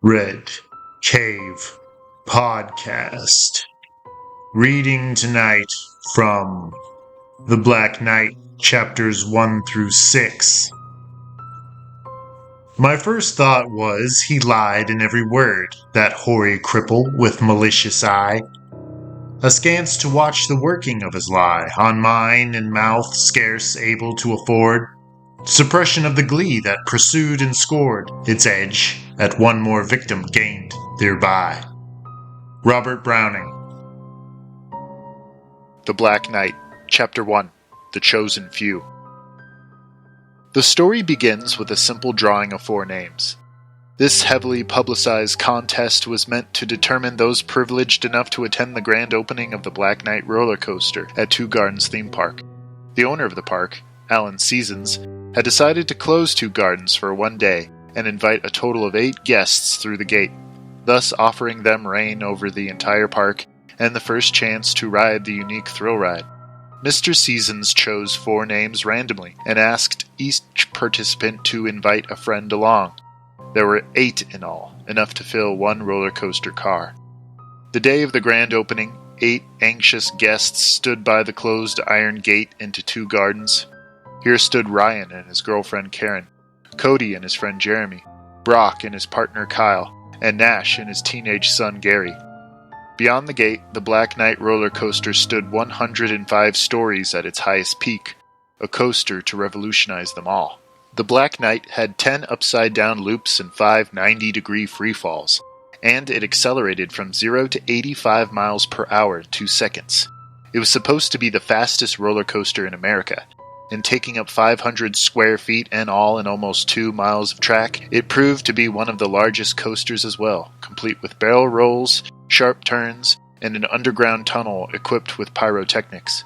Red Cave Podcast. Reading tonight from The Black Knight, chapters 1 through 6. My first thought was he lied in every word, that hoary cripple with malicious eye. Askance to watch the working of his lie, on mind and mouth scarce able to afford suppression of the glee that pursued and scored its edge at one more victim gained thereby. Robert Browning. The Black Knight, Chapter 1, The Chosen Few. The story begins with a simple drawing of 4 names. This heavily publicized contest was meant to determine those privileged enough to attend the grand opening of the Black Knight Rollercoaster at Two Gardens theme park. The owner of the park, Alan Seasons, had decided to close Two Gardens for one day and invite a total of 8 guests through the gate, thus offering them reign over the entire park and the first chance to ride the unique thrill ride. Mr. Seasons chose 4 names randomly and asked each participant to invite a friend along. There were 8 in all, enough to fill one roller coaster car. The day of the grand opening, 8 anxious guests stood by the closed iron gate into Two Gardens. Here stood Ryan and his girlfriend Karen, Cody and his friend Jeremy, Brock and his partner Kyle, and Nash and his teenage son Garry. Beyond the gate, the Black Knight Rollercoaster stood 105 stories at its highest peak, a coaster to revolutionize them all. The Black Knight had 10 upside-down loops and 5 90-degree freefalls, and it accelerated from 0 to 85 miles per hour in 2 seconds. It was supposed to be the fastest roller coaster in America, and taking up 500 square feet and all in almost 2 miles of track, it proved to be one of the largest coasters as well, complete with barrel rolls, sharp turns, and an underground tunnel equipped with pyrotechnics.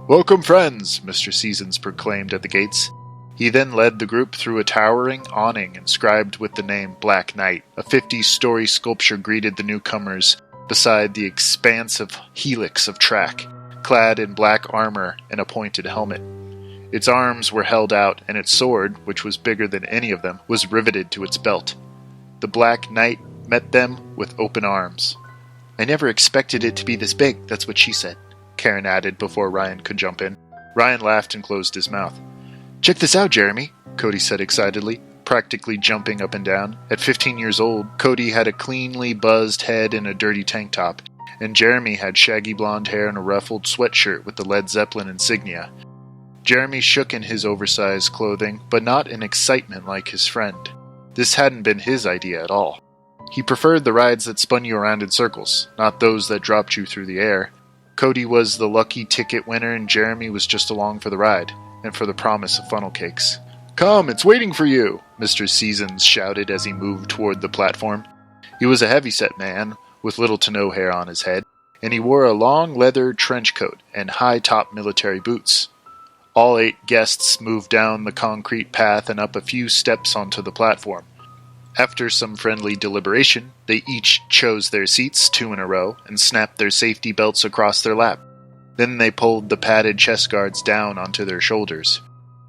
"Welcome, friends," Mr. Seasons proclaimed at the gates. He then led the group through a towering awning inscribed with the name Black Knight. A 50-story sculpture greeted the newcomers beside the expansive helix of track, clad in black armor and a pointed helmet. Its arms were held out, and its sword, which was bigger than any of them, was riveted to its belt. The Black Knight met them with open arms. "I never expected it to be this big," that's what she said, Karen added before Ryan could jump in. Ryan laughed and closed his mouth. "Check this out, Jeremy," Cody said excitedly, practically jumping up and down. At 15 years old, Cody had a cleanly buzzed head and a dirty tank top, and Jeremy had shaggy blonde hair and a ruffled sweatshirt with the Led Zeppelin insignia. Jeremy shook in his oversized clothing, but not in excitement like his friend. This hadn't been his idea at all. He preferred the rides that spun you around in circles, not those that dropped you through the air. Cody was the lucky ticket winner and Jeremy was just along for the ride, and for the promise of funnel cakes. "Come, it's waiting for you," Mr. Seasons shouted as he moved toward the platform. He was a heavy-set man, with little to no hair on his head, and he wore a long leather trench coat and high-top military boots. All 8 guests moved down the concrete path and up a few steps onto the platform. After some friendly deliberation, they each chose their seats 2 in a row and snapped their safety belts across their lap. Then they pulled the padded chest guards down onto their shoulders.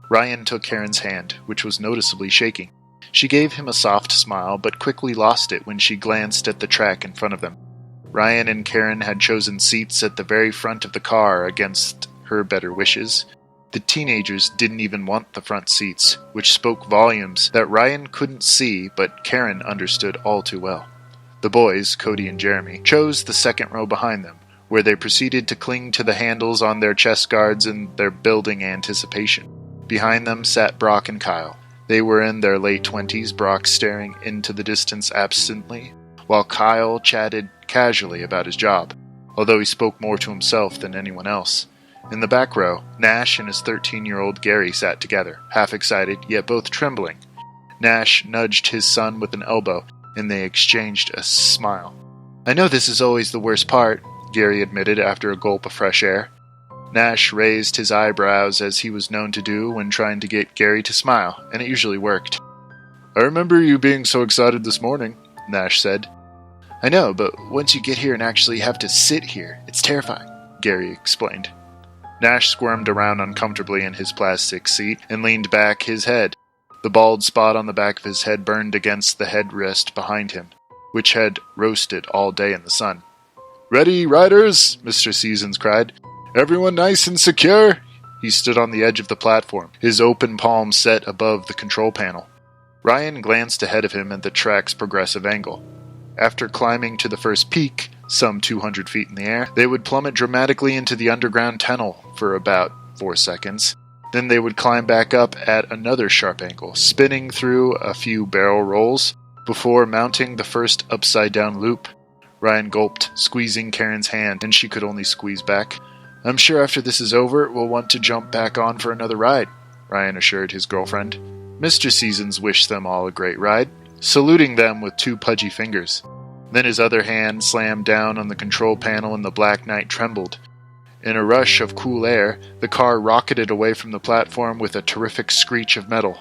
Ryan took Karen's hand, which was noticeably shaking. She gave him a soft smile, but quickly lost it when she glanced at the track in front of them. Ryan and Karen had chosen seats at the very front of the car against her better wishes. The teenagers didn't even want the front seats, which spoke volumes that Ryan couldn't see, but Karen understood all too well. The boys, Cody and Jeremy, chose the second row behind them, where they proceeded to cling to the handles on their chest guards in their building anticipation. Behind them sat Brock and Kyle. They were in their late 20s, Brock staring into the distance absently, while Kyle chatted casually about his job, although he spoke more to himself than anyone else. In the back row, Nash and his 13-year-old Garry sat together, half excited, yet both trembling. Nash nudged his son with an elbow, and they exchanged a smile. "I know this is always the worst part," Garry admitted after a gulp of fresh air. Nash raised his eyebrows as he was known to do when trying to get Garry to smile, and it usually worked. "I remember you being so excited this morning," Nash said. "I know, but once you get here and actually have to sit here, it's terrifying," Garry explained. Nash squirmed around uncomfortably in his plastic seat and leaned back his head. The bald spot on the back of his head burned against the headrest behind him, which had roasted all day in the sun. "Ready, riders!" Mr. Seasons cried. "Everyone nice and secure?" He stood on the edge of the platform, his open palm set above the control panel. Ryan glanced ahead of him at the track's progressive angle. After climbing to the first peak, some 200 feet in the air, they would plummet dramatically into the underground tunnel for about 4 seconds. Then they would climb back up at another sharp angle, spinning through a few barrel rolls before mounting the first upside-down loop. Ryan gulped, squeezing Karen's hand, and she could only squeeze back. "I'm sure after this is over, we'll want to jump back on for another ride," Ryan assured his girlfriend. Mr. Seasons wished them all a great ride, saluting them with 2 pudgy fingers. Then his other hand slammed down on the control panel and the Black Knight trembled. In a rush of cool air, the car rocketed away from the platform with a terrific screech of metal.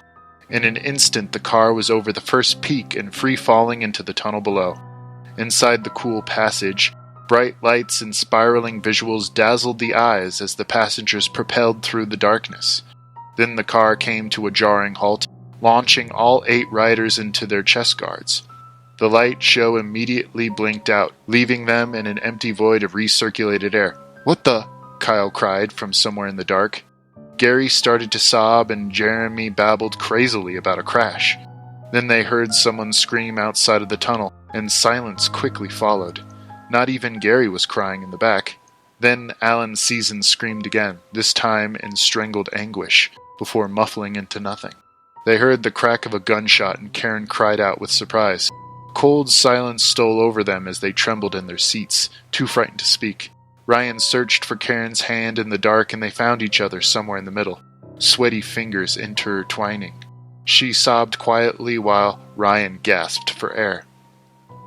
In an instant, the car was over the first peak and free-falling into the tunnel below. Inside the cool passage, bright lights and spiraling visuals dazzled the eyes as the passengers propelled through the darkness. Then the car came to a jarring halt, launching all 8 riders into their chest guards. The light show immediately blinked out, leaving them in an empty void of recirculated air. "What the?" Kyle cried from somewhere in the dark. Garry started to sob and Jeremy babbled crazily about a crash. Then they heard someone scream outside of the tunnel, and silence quickly followed. Not even Garry was crying in the back. Then Alan Seasons screamed again, this time in strangled anguish, before muffling into nothing. They heard the crack of a gunshot and Karen cried out with surprise. Cold silence stole over them as they trembled in their seats, too frightened to speak. Ryan searched for Karen's hand in the dark and they found each other somewhere in the middle, sweaty fingers intertwining. She sobbed quietly while Ryan gasped for air.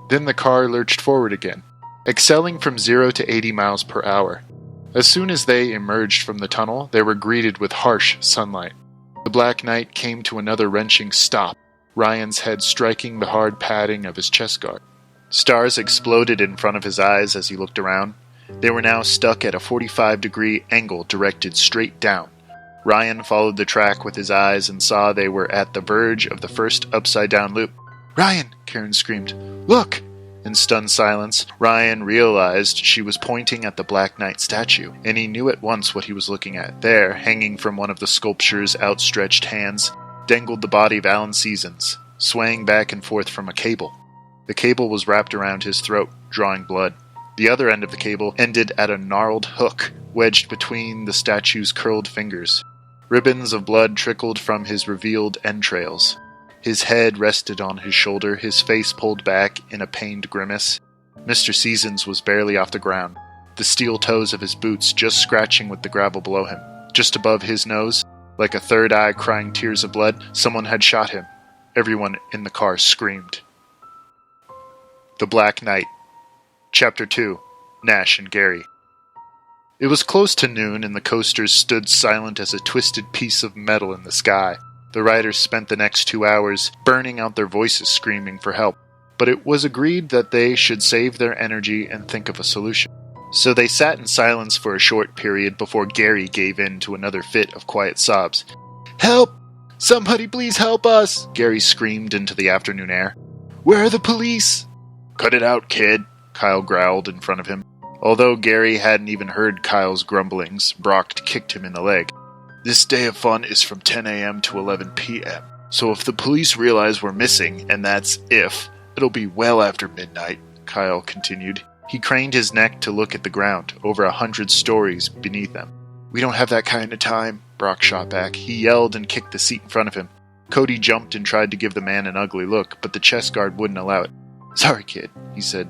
Then the car lurched forward again, excelling from 0 to 80 miles per hour. As soon as they emerged from the tunnel, they were greeted with harsh sunlight. The Black Knight came to another wrenching stop, Ryan's head striking the hard padding of his chest guard. Stars exploded in front of his eyes as he looked around. They were now stuck at a 45-degree angle directed straight down. Ryan followed the track with his eyes and saw they were at the verge of the first upside-down loop. "Ryan!" Karen screamed. "Look!" In stunned silence, Ryan realized she was pointing at the Black Knight statue, and he knew at once what he was looking at. There, hanging from one of the sculpture's outstretched hands, dangled the body of Alan Seasons, swaying back and forth from a cable. The cable was wrapped around his throat, drawing blood. The other end of the cable ended at a gnarled hook, wedged between the statue's curled fingers. Ribbons of blood trickled from his revealed entrails. His head rested on his shoulder, his face pulled back in a pained grimace. Mr. Seasons was barely off the ground, the steel toes of his boots just scratching with the gravel below him. Just above his nose, like a third eye crying tears of blood, someone had shot him. Everyone in the car screamed. The Black Knight. Chapter 2. Nash and Garry. It was close to noon, and the coasters stood silent as a twisted piece of metal in the sky. The riders spent the next 2 hours burning out their voices screaming for help, but it was agreed that they should save their energy and think of a solution. So they sat in silence for a short period before Garry gave in to another fit of quiet sobs. "Help! Somebody please help us!" Garry screamed into the afternoon air. "Where are the police?" "Cut it out, kid," Kyle growled in front of him. Although Garry hadn't even heard Kyle's grumblings, Brock kicked him in the leg. "This day of fun is from 10 a.m. to 11 p.m. So if the police realize we're missing, and that's if, it'll be well after midnight," Kyle continued. He craned his neck to look at the ground, over 100 stories beneath them. "We don't have that kind of time," Brock shot back. He yelled and kicked the seat in front of him. Cody jumped and tried to give the man an ugly look, but the chest guard wouldn't allow it. "Sorry, kid," he said.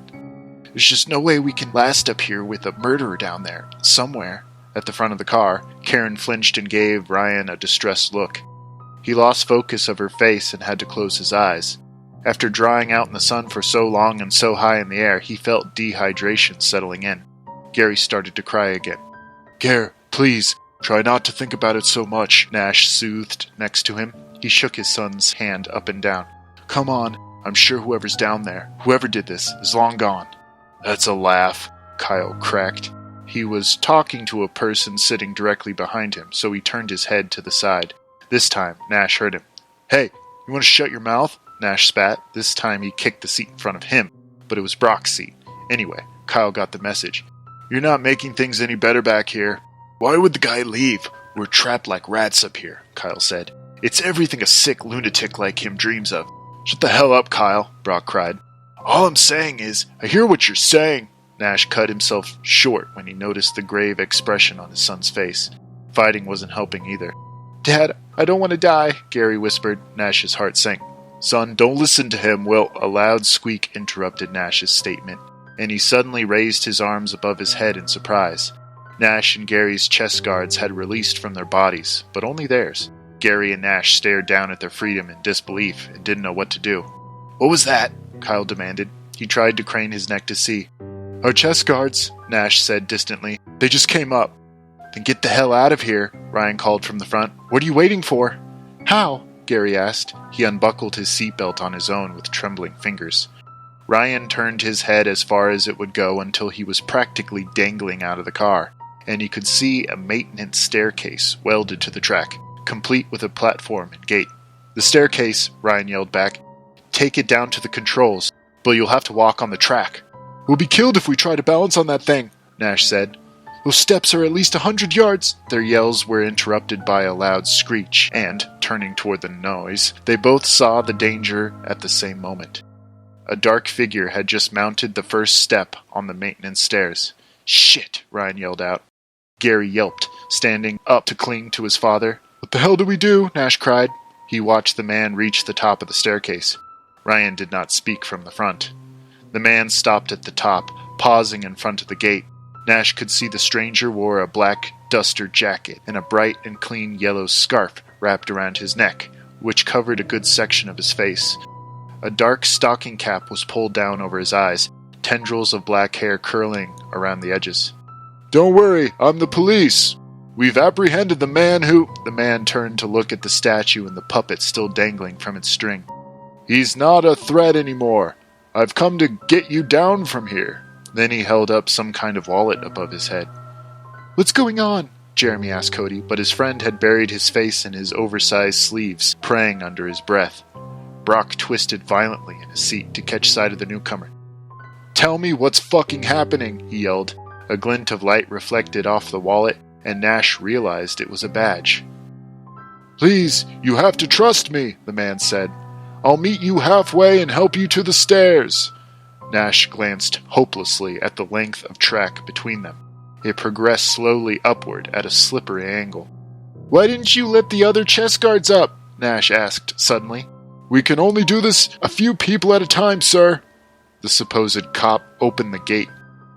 "There's just no way we can last up here with a murderer down there, somewhere." At the front of the car, Karen flinched and gave Ryan a distressed look. He lost focus of her face and had to close his eyes. After drying out in the sun for so long and so high in the air, he felt dehydration settling in. Garry started to cry again. "Gar, please, try not to think about it so much," Nash soothed next to him. He shook his son's hand up and down. "Come on, I'm sure whoever's down there, whoever did this, is long gone." "That's a laugh," Kyle cracked. He was talking to a person sitting directly behind him, so he turned his head to the side. This time, Nash heard him. Hey, you want to shut your mouth? Nash spat. This time he kicked the seat in front of him, but it was Brock's seat. Anyway, Kyle got the message. You're not making things any better back here. Why would the guy leave? We're trapped like rats up here, Kyle said. It's everything a sick lunatic like him dreams of. Shut the hell up, Kyle, Brock cried. All I'm saying is, I hear what you're saying. Nash cut himself short when he noticed the grave expression on his son's face. Fighting wasn't helping either. Dad, I don't want to die, Garry whispered. Nash's heart sank. Son, don't listen to him, Will. A loud squeak interrupted Nash's statement, and he suddenly raised his arms above his head in surprise. Nash and Garry's chest guards had released from their bodies, but only theirs. Garry and Nash stared down at their freedom in disbelief and didn't know what to do. What was that? Kyle demanded. He tried to crane his neck to see. Our chest guards, Nash said distantly. They just came up. Then get the hell out of here, Ryan called from the front. What are you waiting for? How? Garry asked. He unbuckled his seatbelt on his own with trembling fingers. Ryan turned his head as far as it would go until he was practically dangling out of the car, and he could see a maintenance staircase welded to the track, complete with a platform and gate. The staircase, Ryan yelled back. Take it down to the controls, but you'll have to walk on the track. We'll be killed if we try to balance on that thing, Nash said. Those steps are at least 100 yards. Their yells were interrupted by a loud screech, and, turning toward the noise, they both saw the danger at the same moment. A dark figure had just mounted the first step on the maintenance stairs. Shit, Ryan yelled out. Garry yelped, standing up to cling to his father. What the hell do we do? Nash cried. He watched the man reach the top of the staircase. Ryan did not speak from the front. The man stopped at the top, pausing in front of the gate. Nash could see the stranger wore a black duster jacket and a bright and clean yellow scarf wrapped around his neck, which covered a good section of his face. A dark stocking cap was pulled down over his eyes, tendrils of black hair curling around the edges. Don't worry, I'm the police. We've apprehended the man who... The man turned to look at the statue and the puppet still dangling from its string. He's not a threat anymore. I've come to get you down from here. Then he held up some kind of wallet above his head. What's going on? Jeremy asked Cody, but his friend had buried his face in his oversized sleeves, praying under his breath. Brock twisted violently in his seat to catch sight of the newcomer. Tell me what's fucking happening, he yelled. A glint of light reflected off the wallet, and Nash realized it was a badge. Please, you have to trust me, the man said. I'll meet you halfway and help you to the stairs. Nash glanced hopelessly at the length of track between them. It progressed slowly upward at a slippery angle. Why didn't you let the other chest guards up? Nash asked suddenly. We can only do this a few people at a time, sir. The supposed cop opened the gate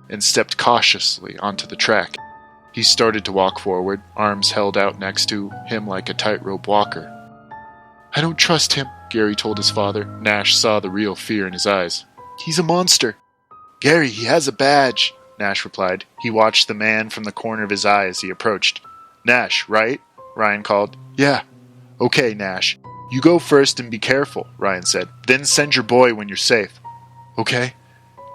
and stepped cautiously onto the track. He started to walk forward, arms held out next to him like a tightrope walker. I don't trust him, Garry told his father. Nash saw the real fear in his eyes. He's a monster. Garry, he has a badge, Nash replied. He watched the man from the corner of his eye as he approached. Nash, right? Ryan called. Yeah. Okay, Nash. You go first and be careful, Ryan said. Then send your boy when you're safe. Okay.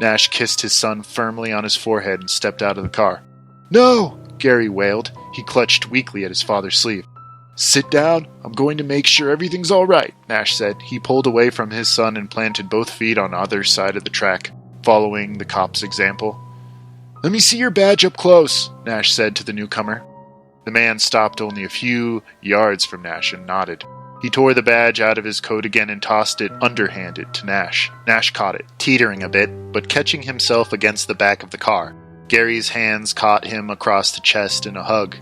Nash kissed his son firmly on his forehead and stepped out of the car. No! Garry wailed. He clutched weakly at his father's sleeve. Sit down. I'm going to make sure everything's all right, Nash said. He pulled away from his son and planted both feet on either side of the track, following the cop's example. Let me see your badge up close, Nash said to the newcomer. The man stopped only a few yards from Nash and nodded. He tore the badge out of his coat again and tossed it underhanded to Nash. Nash caught it, teetering a bit, but catching himself against the back of the car. Garry's hands caught him across the chest in a hug.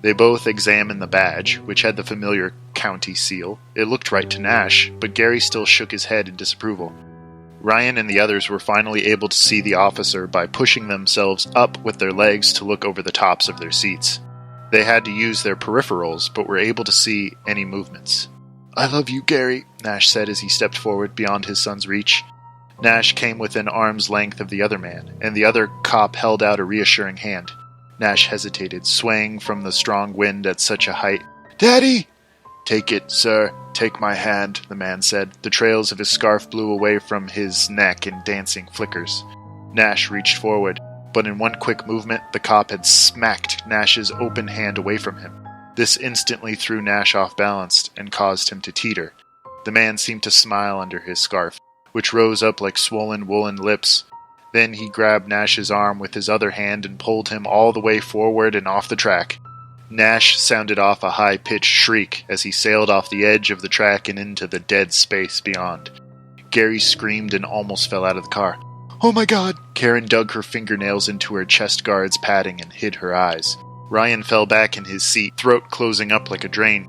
They both examined the badge, which had the familiar county seal. It looked right to Nash, but Garry still shook his head in disapproval. Ryan and the others were finally able to see the officer by pushing themselves up with their legs to look over the tops of their seats. They had to use their peripherals, but were able to see any movements. I love you, Garry, Nash said as he stepped forward beyond his son's reach. Nash came within arm's length of the other man, and the other cop held out a reassuring hand. Nash hesitated, swaying from the strong wind at such a height. Daddy! Take it, sir. Take my hand, the man said. The trails of his scarf blew away from his neck in dancing flickers. Nash reached forward, but in one quick movement, the cop had smacked Nash's open hand away from him. This instantly threw Nash off balance and caused him to teeter. The man seemed to smile under his scarf, which rose up like swollen woolen lips. Then he grabbed Nash's arm with his other hand and pulled him all the way forward and off the track. Nash sounded off a high-pitched shriek as he sailed off the edge of the track and into the dead space beyond. Garry screamed and almost fell out of the car. "Oh my God!" Karen dug her fingernails into her chest guard's padding and hid her eyes. Ryan fell back in his seat, throat closing up like a drain.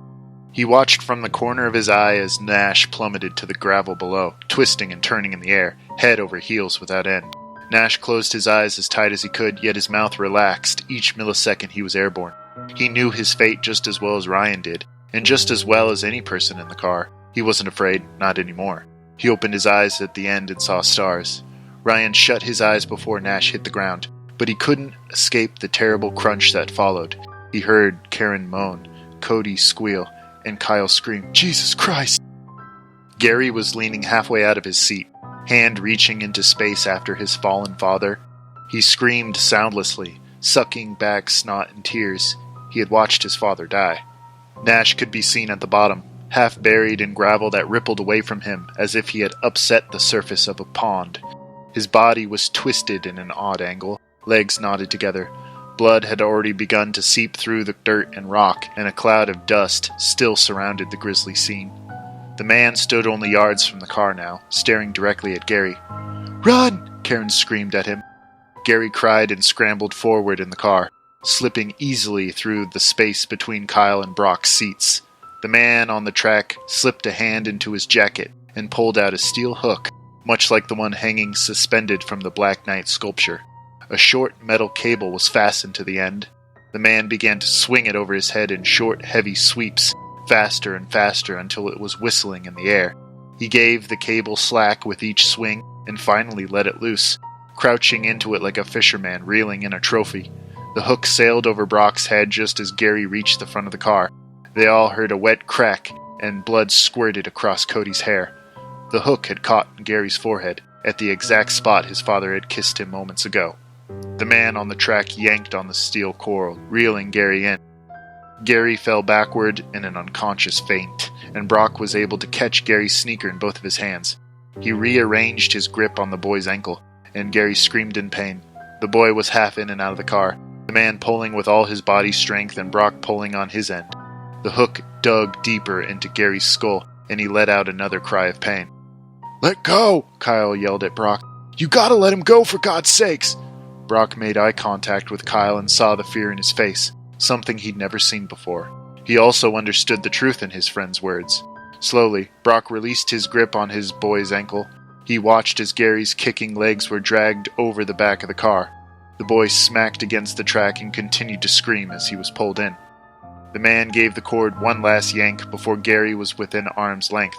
He watched from the corner of his eye as Nash plummeted to the gravel below, twisting and turning in the air, head over heels without end. Nash closed his eyes as tight as he could, yet his mouth relaxed each millisecond he was airborne. He knew his fate just as well as Ryan did, and just as well as any person in the car. He wasn't afraid, not anymore. He opened his eyes at the end and saw stars. Ryan shut his eyes before Nash hit the ground, but he couldn't escape the terrible crunch that followed. He heard Karen moan, Cody squeal, and Kyle scream, "Jesus Christ!" Garry was leaning halfway out of his seat, hand reaching into space after his fallen father. He screamed soundlessly, sucking back snot and tears. He had watched his father die. Nash could be seen at the bottom, half buried in gravel that rippled away from him as if he had upset the surface of a pond. His body was twisted in an odd angle, legs knotted together. Blood had already begun to seep through the dirt and rock, and a cloud of dust still surrounded the grisly scene. The man stood only yards from the car now, staring directly at Garry. "Run!" Karen screamed at him. Garry cried and scrambled forward in the car, slipping easily through the space between Kyle and Brock's seats. The man on the track slipped a hand into his jacket and pulled out a steel hook, much like the one hanging suspended from the Black Knight sculpture. A short metal cable was fastened to the end. The man began to swing it over his head in short, heavy sweeps, faster and faster until it was whistling in the air. He gave the cable slack with each swing and finally let it loose, crouching into it like a fisherman reeling in a trophy. The hook sailed over Brock's head just as Garry reached the front of the car. They all heard a wet crack, and blood squirted across Cody's hair. The hook had caught in Gary's forehead, at the exact spot his father had kissed him moments ago. The man on the track yanked on the steel coil, reeling Garry in. Garry fell backward in an unconscious faint, and Brock was able to catch Gary's sneaker in both of his hands. He rearranged his grip on the boy's ankle, and Garry screamed in pain. The boy was half in and out of the car, the man pulling with all his body strength and Brock pulling on his end. The hook dug deeper into Gary's skull, and he let out another cry of pain. "Let go!" Kyle yelled at Brock. "You gotta let him go, for God's sakes!" Brock made eye contact with Kyle and saw the fear in his face, something he'd never seen before. He also understood the truth in his friend's words. Slowly, Brock released his grip on his boy's ankle. He watched as Gary's kicking legs were dragged over the back of the car. The boy smacked against the track and continued to scream as he was pulled in. The man gave the cord one last yank before Garry was within arm's length.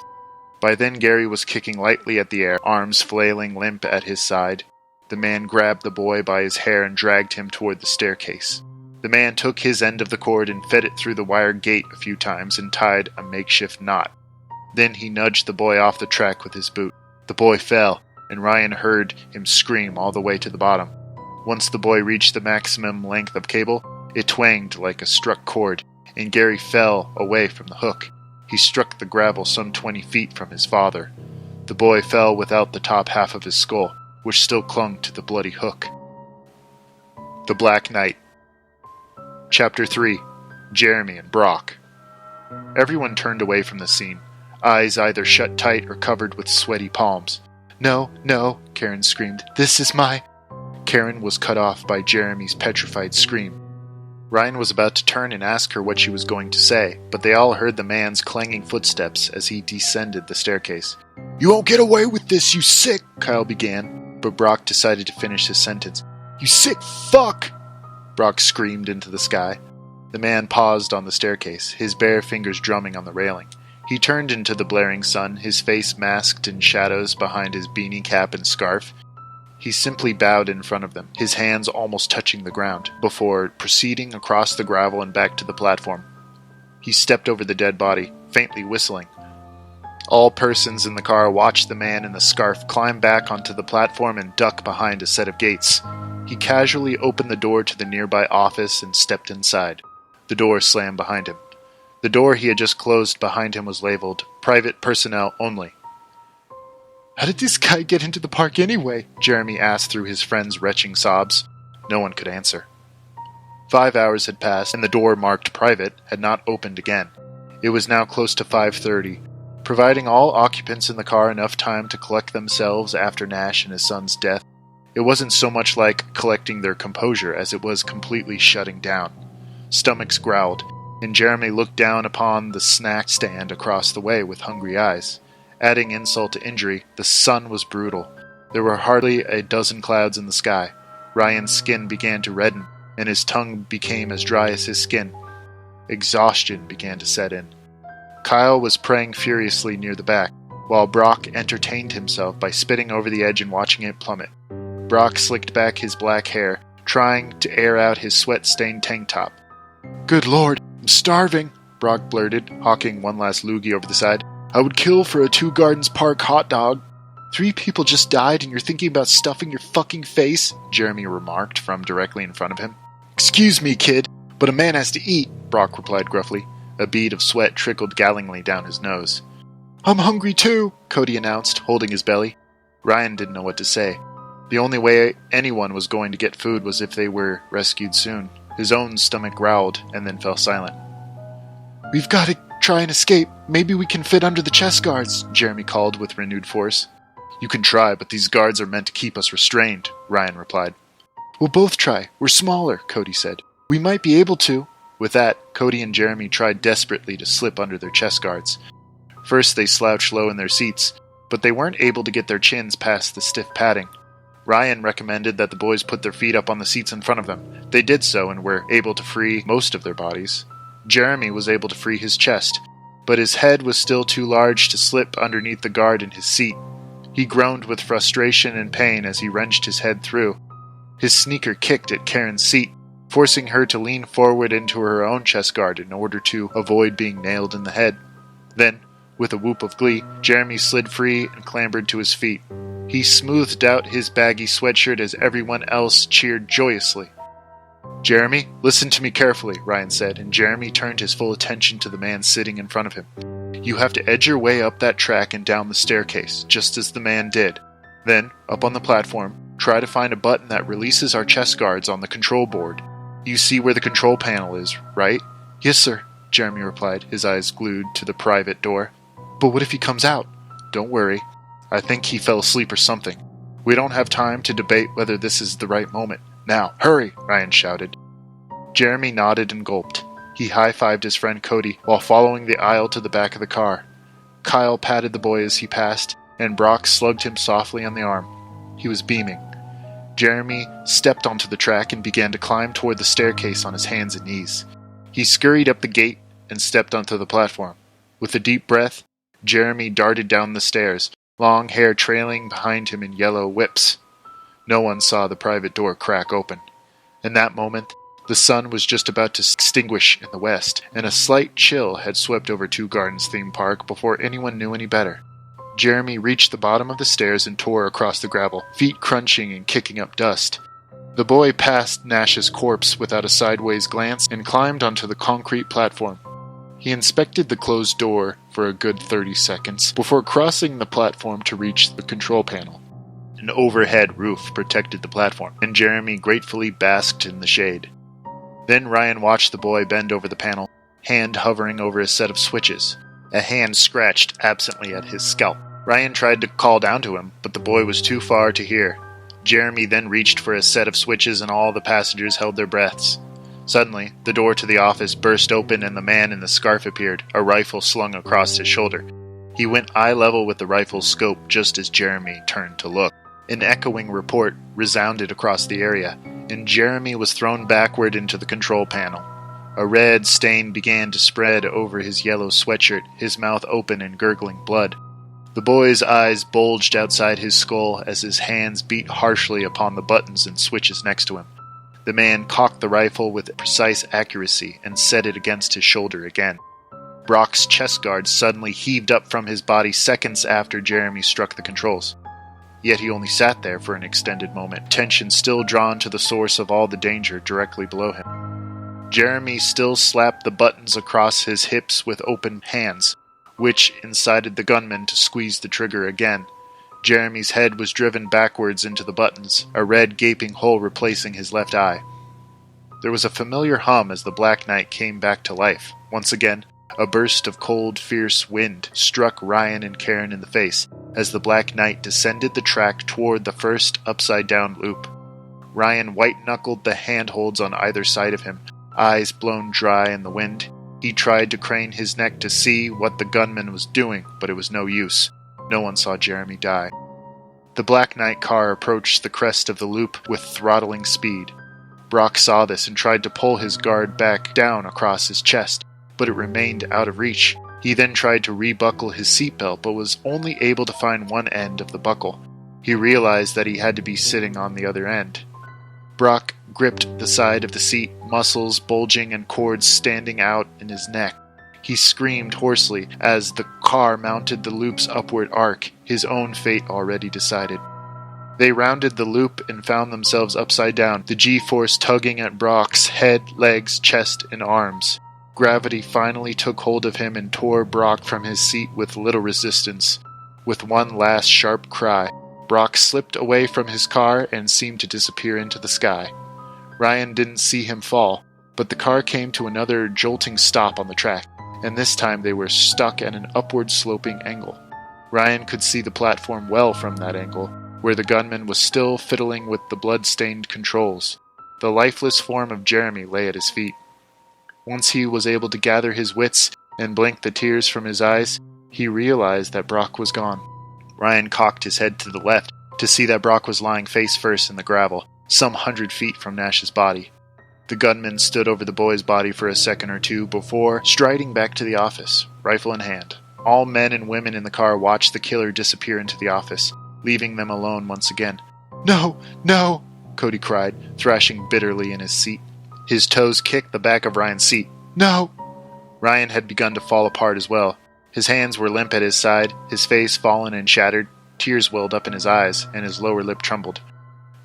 By then Garry was kicking lightly at the air, arms flailing limp at his side. The man grabbed the boy by his hair and dragged him toward the staircase. The man took his end of the cord and fed it through the wire gate a few times and tied a makeshift knot. Then he nudged the boy off the track with his boot. The boy fell, and Ryan heard him scream all the way to the bottom. Once the boy reached the maximum length of cable, it twanged like a struck cord, and Garry fell away from the hook. He struck the gravel some 20 feet from his father. The boy fell without the top half of his skull, which still clung to the bloody hook. The Black Knight. Chapter 3. Jeremy and Brock. Everyone turned away from the scene, eyes either shut tight or covered with sweaty palms. "No, no," Karen screamed. "This is my—" Karen was cut off by Jeremy's petrified scream. Ryan was about to turn and ask her what she was going to say, but they all heard the man's clanging footsteps as he descended the staircase. "You won't get away with this, you sick," Kyle began, but Brock decided to finish his sentence. "You sick fuck!" Brock screamed into the sky. The man paused on the staircase, his bare fingers drumming on the railing. He turned into the blaring sun, his face masked in shadows behind his beanie cap and scarf. He simply bowed in front of them, his hands almost touching the ground, before proceeding across the gravel and back to the platform. He stepped over the dead body, faintly whistling. All persons in the car watched the man in the scarf climb back onto the platform and duck behind a set of gates. He casually opened the door to the nearby office and stepped inside. The door slammed behind him. The door he had just closed behind him was labeled, "Private Personnel Only." "How did this guy get into the park anyway?" Jeremy asked through his friend's retching sobs. No one could answer. 5 hours had passed, and the door marked private had not opened again. It was now close to 5:30, providing all occupants in the car enough time to collect themselves after Nash and his son's death. It wasn't so much like collecting their composure as it was completely shutting down. Stomachs growled, and Jeremy looked down upon the snack stand across the way with hungry eyes. Adding insult to injury, the sun was brutal. There were hardly a dozen clouds in the sky. Ryan's skin began to redden, and his tongue became as dry as his skin. Exhaustion began to set in. Kyle was praying furiously near the back, while Brock entertained himself by spitting over the edge and watching it plummet. Brock slicked back his black hair, trying to air out his sweat-stained tank top. "Good Lord, I'm starving," Brock blurted, hawking one last loogie over the side. "I would kill for a 2 Gardens Park hot dog." "3 people just died and you're thinking about stuffing your fucking face?" Jeremy remarked from directly in front of him. "Excuse me, kid, but a man has to eat," Brock replied gruffly. A bead of sweat trickled gallingly down his nose. "I'm hungry too," Cody announced, holding his belly. Ryan didn't know what to say. The only way anyone was going to get food was if they were rescued soon. His own stomach growled and then fell silent. "We've got to try and escape. Maybe we can fit under the chest guards," Jeremy called with renewed force. "You can try, but these guards are meant to keep us restrained," Ryan replied. "We'll both try. We're smaller," Cody said. "We might be able to." With that, Cody and Jeremy tried desperately to slip under their chest guards. First they slouched low in their seats, but they weren't able to get their chins past the stiff padding. Ryan recommended that the boys put their feet up on the seats in front of them. They did so and were able to free most of their bodies. Jeremy was able to free his chest, but his head was still too large to slip underneath the guard in his seat. He groaned with frustration and pain as he wrenched his head through. His sneaker kicked at Karen's seat, forcing her to lean forward into her own chest guard in order to avoid being nailed in the head. Then, with a whoop of glee, Jeremy slid free and clambered to his feet. He smoothed out his baggy sweatshirt as everyone else cheered joyously. "Jeremy, listen to me carefully," Ryan said, and Jeremy turned his full attention to the man sitting in front of him. "You have to edge your way up that track and down the staircase, just as the man did. Then, up on the platform, try to find a button that releases our chest guards on the control board. You see where the control panel is, right?" "Yes, sir," Jeremy replied, his eyes glued to the private door. "But what if he comes out?" "Don't worry. I think he fell asleep or something. We don't have time to debate whether this is the right moment. Now, hurry!" Ryan shouted. Jeremy nodded and gulped. He high-fived his friend Cody while following the aisle to the back of the car. Kyle patted the boy as he passed, and Brock slugged him softly on the arm. He was beaming. Jeremy stepped onto the track and began to climb toward the staircase on his hands and knees. He scurried up the gate and stepped onto the platform. With a deep breath, Jeremy darted down the stairs, long hair trailing behind him in yellow whips. No one saw the private door crack open. In that moment, the sun was just about to extinguish in the west, and a slight chill had swept over 2 Gardens theme park before anyone knew any better. Jeremy reached the bottom of the stairs and tore across the gravel, feet crunching and kicking up dust. The boy passed Nash's corpse without a sideways glance and climbed onto the concrete platform. He inspected the closed door for a good 30 seconds before crossing the platform to reach the control panel. An overhead roof protected the platform, and Jeremy gratefully basked in the shade. Then Ryan watched the boy bend over the panel, hand hovering over a set of switches. A hand scratched absently at his scalp. Ryan tried to call down to him, but the boy was too far to hear. Jeremy then reached for a set of switches and all the passengers held their breaths. Suddenly, the door to the office burst open and the man in the scarf appeared, a rifle slung across his shoulder. He went eye level with the rifle's scope just as Jeremy turned to look. An echoing report resounded across the area, and Jeremy was thrown backward into the control panel. A red stain began to spread over his yellow sweatshirt, his mouth open and gurgling blood. The boy's eyes bulged outside his skull as his hands beat harshly upon the buttons and switches next to him. The man cocked the rifle with precise accuracy and set it against his shoulder again. Brock's chest guard suddenly heaved up from his body seconds after Jeremy struck the controls. Yet he only sat there for an extended moment, tension still drawn to the source of all the danger directly below him. Jeremy still slapped the buttons across his hips with open hands, which incited the gunman to squeeze the trigger again. Jeremy's head was driven backwards into the buttons, a red gaping hole replacing his left eye. There was a familiar hum as the Black Knight came back to life. Once again, a burst of cold, fierce wind struck Ryan and Karen in the face as the Black Knight descended the track toward the first upside-down loop. Ryan white-knuckled the handholds on either side of him, eyes blown dry in the wind. He tried to crane his neck to see what the gunman was doing, but it was no use. No one saw Jeremy die. The Black Knight car approached the crest of the loop with throttling speed. Brock saw this and tried to pull his guard back down across his chest, but it remained out of reach. He then tried to rebuckle his seatbelt, but was only able to find one end of the buckle. He realized that he had to be sitting on the other end. Brock gripped the side of the seat, muscles bulging and cords standing out in his neck. He screamed hoarsely as the car mounted the loop's upward arc, his own fate already decided. They rounded the loop and found themselves upside down, the G-force tugging at Brock's head, legs, chest, and arms. Gravity finally took hold of him and tore Brock from his seat with little resistance. With one last sharp cry, Brock slipped away from his car and seemed to disappear into the sky. Ryan didn't see him fall, but the car came to another jolting stop on the track, and this time they were stuck at an upward-sloping angle. Ryan could see the platform well from that angle, where the gunman was still fiddling with the blood-stained controls. The lifeless form of Jeremy lay at his feet. Once he was able to gather his wits and blink the tears from his eyes, he realized that Brock was gone. Ryan cocked his head to the left to see that Brock was lying face first in the gravel, some 100 feet from Nash's body. The gunman stood over the boy's body for a second or two before striding back to the office, rifle in hand. All men and women in the car watched the killer disappear into the office, leaving them alone once again. "No! No!" Cody cried, thrashing bitterly in his seat. His toes kicked the back of Ryan's seat. "No!" Ryan had begun to fall apart as well. His hands were limp at his side, his face fallen and shattered. Tears welled up in his eyes, and his lower lip trembled.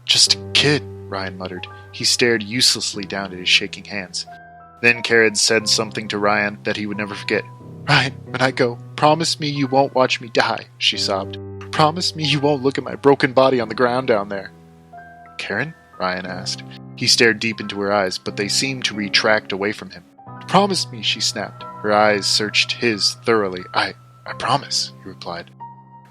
"Just a kid," Ryan muttered. He stared uselessly down at his shaking hands. Then Karen said something to Ryan that he would never forget. "Ryan, when I go, promise me you won't watch me die," she sobbed. "Promise me you won't look at my broken body on the ground down there." "Karen?" Ryan asked. He stared deep into her eyes, but they seemed to retract away from him. "Promise me," she snapped. Her eyes searched his thoroughly. I promise," he replied.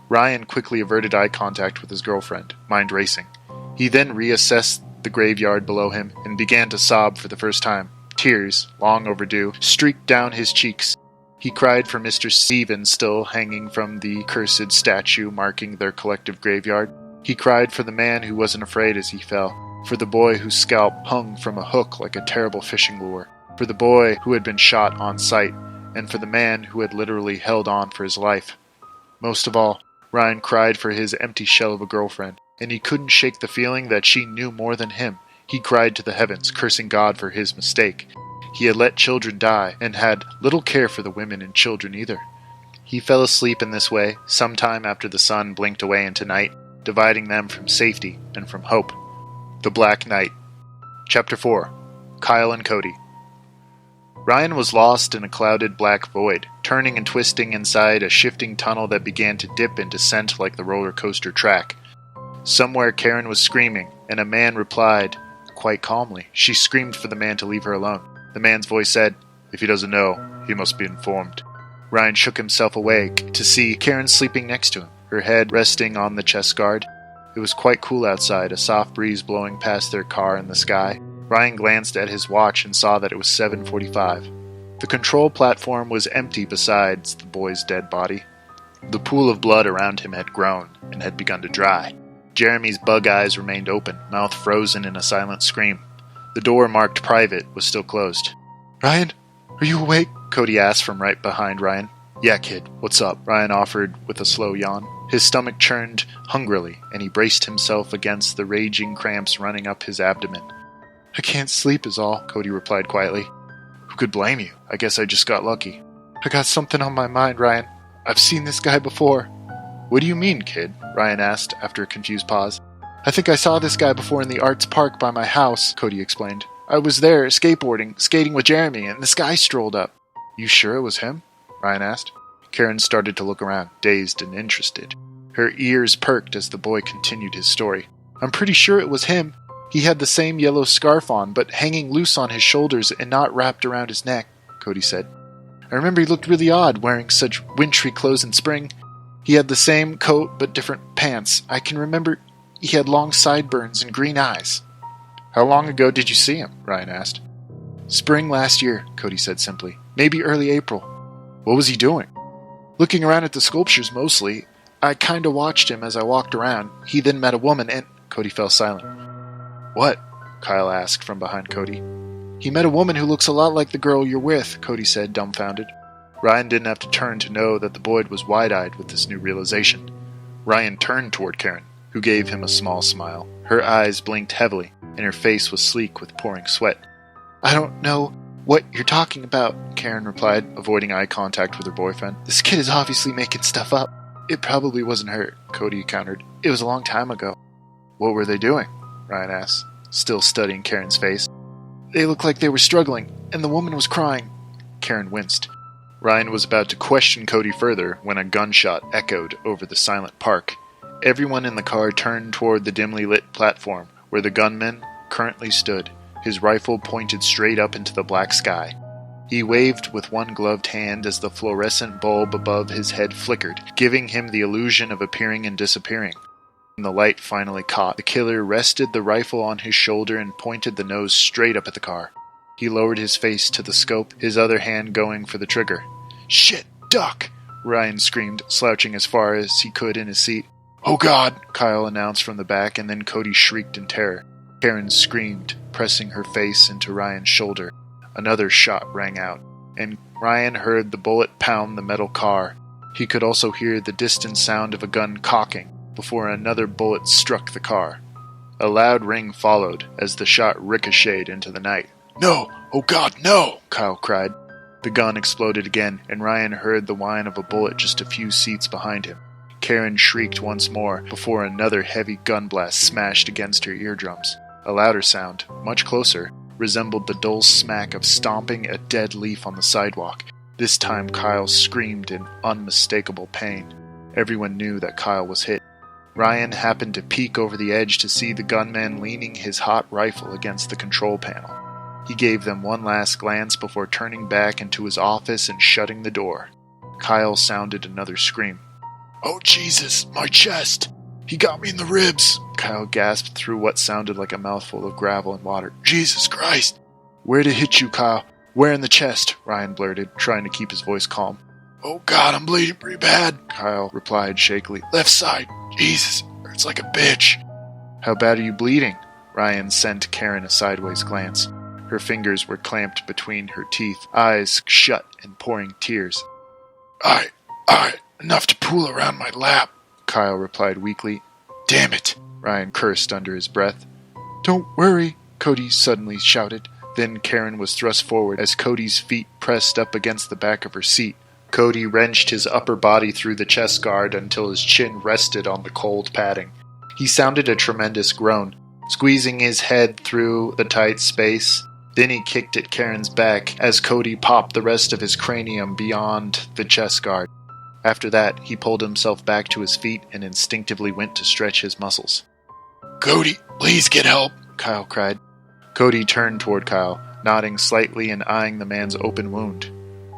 Ryan quickly averted eye contact with his girlfriend, mind racing. He then reassessed the graveyard below him and began to sob for the first time. Tears, long overdue, streaked down his cheeks. He cried for Mr. Stevens still hanging from the cursed statue marking their collective graveyard. He cried for the man who wasn't afraid as he fell, for the boy whose scalp hung from a hook like a terrible fishing lure, for the boy who had been shot on sight, and for the man who had literally held on for his life. Most of all, Ryan cried for his empty shell of a girlfriend, and he couldn't shake the feeling that she knew more than him. He cried to the heavens, cursing God for his mistake. He had let children die, and had little care for the women and children either. He fell asleep in this way, some time after the sun blinked away into night, dividing them from safety and from hope. The Black Knight. Chapter 4. Kyle and Cody. Ryan was lost in a clouded black void, turning and twisting inside a shifting tunnel that began to dip and descent like the roller coaster track. Somewhere Karen was screaming, and a man replied, quite calmly. She screamed for the man to leave her alone. The man's voice said, "If he doesn't know, he must be informed." Ryan shook himself awake to see Karen sleeping next to him, her head resting on the chest guard. It was quite cool outside, a soft breeze blowing past their car in the sky. Ryan glanced at his watch and saw that it was 7:45. The control platform was empty besides the boy's dead body. The pool of blood around him had grown and had begun to dry. Jeremy's bug eyes remained open, mouth frozen in a silent scream. The door marked private was still closed. "Ryan, are you awake?" Cody asked from right behind Ryan. "Yeah, kid, what's up?" Ryan offered with a slow yawn. His stomach churned hungrily, and he braced himself against the raging cramps running up his abdomen. "I can't sleep is all," Cody replied quietly. "Who could blame you? I guess I just got lucky." "I got something on my mind, Ryan. I've seen this guy before." "What do you mean, kid?" Ryan asked after a confused pause. "I think I saw this guy before in the arts park by my house," Cody explained. I was there, skateboarding, skating with Jeremy, and this guy strolled up." "You sure it was him?" Ryan asked. Karen started to look around, dazed and interested. Her ears perked as the boy continued his story. "I'm pretty sure it was him. He had the same yellow scarf on, but hanging loose on his shoulders and not wrapped around his neck," Cody said. "I remember he looked really odd, wearing such wintry clothes in spring. He had the same coat, but different pants. I can remember he had long sideburns and green eyes." "How long ago did you see him?" Ryan asked. "Spring last year," Cody said simply. "Maybe early April." "What was he doing?" "Looking around at the sculptures mostly. I kinda watched him as I walked around. He then met a woman and—" Cody fell silent. "What?" Kyle asked from behind Cody. "He met a woman who looks a lot like the girl you're with," Cody said, dumbfounded. Ryan didn't have to turn to know that the boy was wide-eyed with this new realization. Ryan turned toward Karen, who gave him a small smile. Her eyes blinked heavily, and her face was sleek with pouring sweat. "I don't know what you're talking about," Karen replied, avoiding eye contact with her boyfriend. "This kid is obviously making stuff up." "It probably wasn't her," Cody countered. "It was a long time ago." "What were they doing?" Ryan asked, still studying Karen's face. "They looked like they were struggling, and the woman was crying." Karen winced. Ryan was about to question Cody further when a gunshot echoed over the silent park. Everyone in the car turned toward the dimly lit platform where the gunman currently stood, his rifle pointed straight up into the black sky. He waved with one gloved hand as the fluorescent bulb above his head flickered, giving him the illusion of appearing and disappearing. When the light finally caught, the killer rested the rifle on his shoulder and pointed the nose straight up at the car. He lowered his face to the scope, his other hand going for the trigger. "Shit, duck!" Ryan screamed, slouching as far as he could in his seat. "Oh God!" Kyle announced from the back, and then Cody shrieked in terror. Karen screamed, pressing her face into Ryan's shoulder. Another shot rang out, and Ryan heard the bullet pound the metal car. He could also hear the distant sound of a gun cocking before another bullet struck the car. A loud ring followed as the shot ricocheted into the night. "No! Oh God, no!" Kyle cried. The gun exploded again, and Ryan heard the whine of a bullet just a few seats behind him. Karen shrieked once more before another heavy gun blast smashed against her eardrums. A louder sound, much closer, resembled the dull smack of stomping a dead leaf on the sidewalk. This time Kyle screamed in unmistakable pain. Everyone knew that Kyle was hit. Ryan happened to peek over the edge to see the gunman leaning his hot rifle against the control panel. He gave them one last glance before turning back into his office and shutting the door. Kyle sounded another scream. "Oh Jesus, my chest! He got me in the ribs!" Kyle gasped through what sounded like a mouthful of gravel and water. "Jesus Christ!" "Where'd it hit you, Kyle?" "Where in the chest?" Ryan blurted, trying to keep his voice calm. "Oh God, I'm bleeding pretty bad," Kyle replied shakily. "Left side. Jesus, hurts like a bitch." "How bad are you bleeding?" Ryan sent Karen a sideways glance. Her fingers were clamped between her teeth, eyes shut and pouring tears. I, enough to pool around my lap," Kyle replied weakly. "Damn it," Ryan cursed under his breath. "Don't worry," Cody suddenly shouted. Then Karen was thrust forward as Cody's feet pressed up against the back of her seat. Cody wrenched his upper body through the chest guard until his chin rested on the cold padding. He sounded a tremendous groan, squeezing his head through the tight space. Then he kicked at Karen's back as Cody popped the rest of his cranium beyond the chest guard. After that, he pulled himself back to his feet and instinctively went to stretch his muscles. "Cody, please get help," Kyle cried. Cody turned toward Kyle, nodding slightly and eyeing the man's open wound.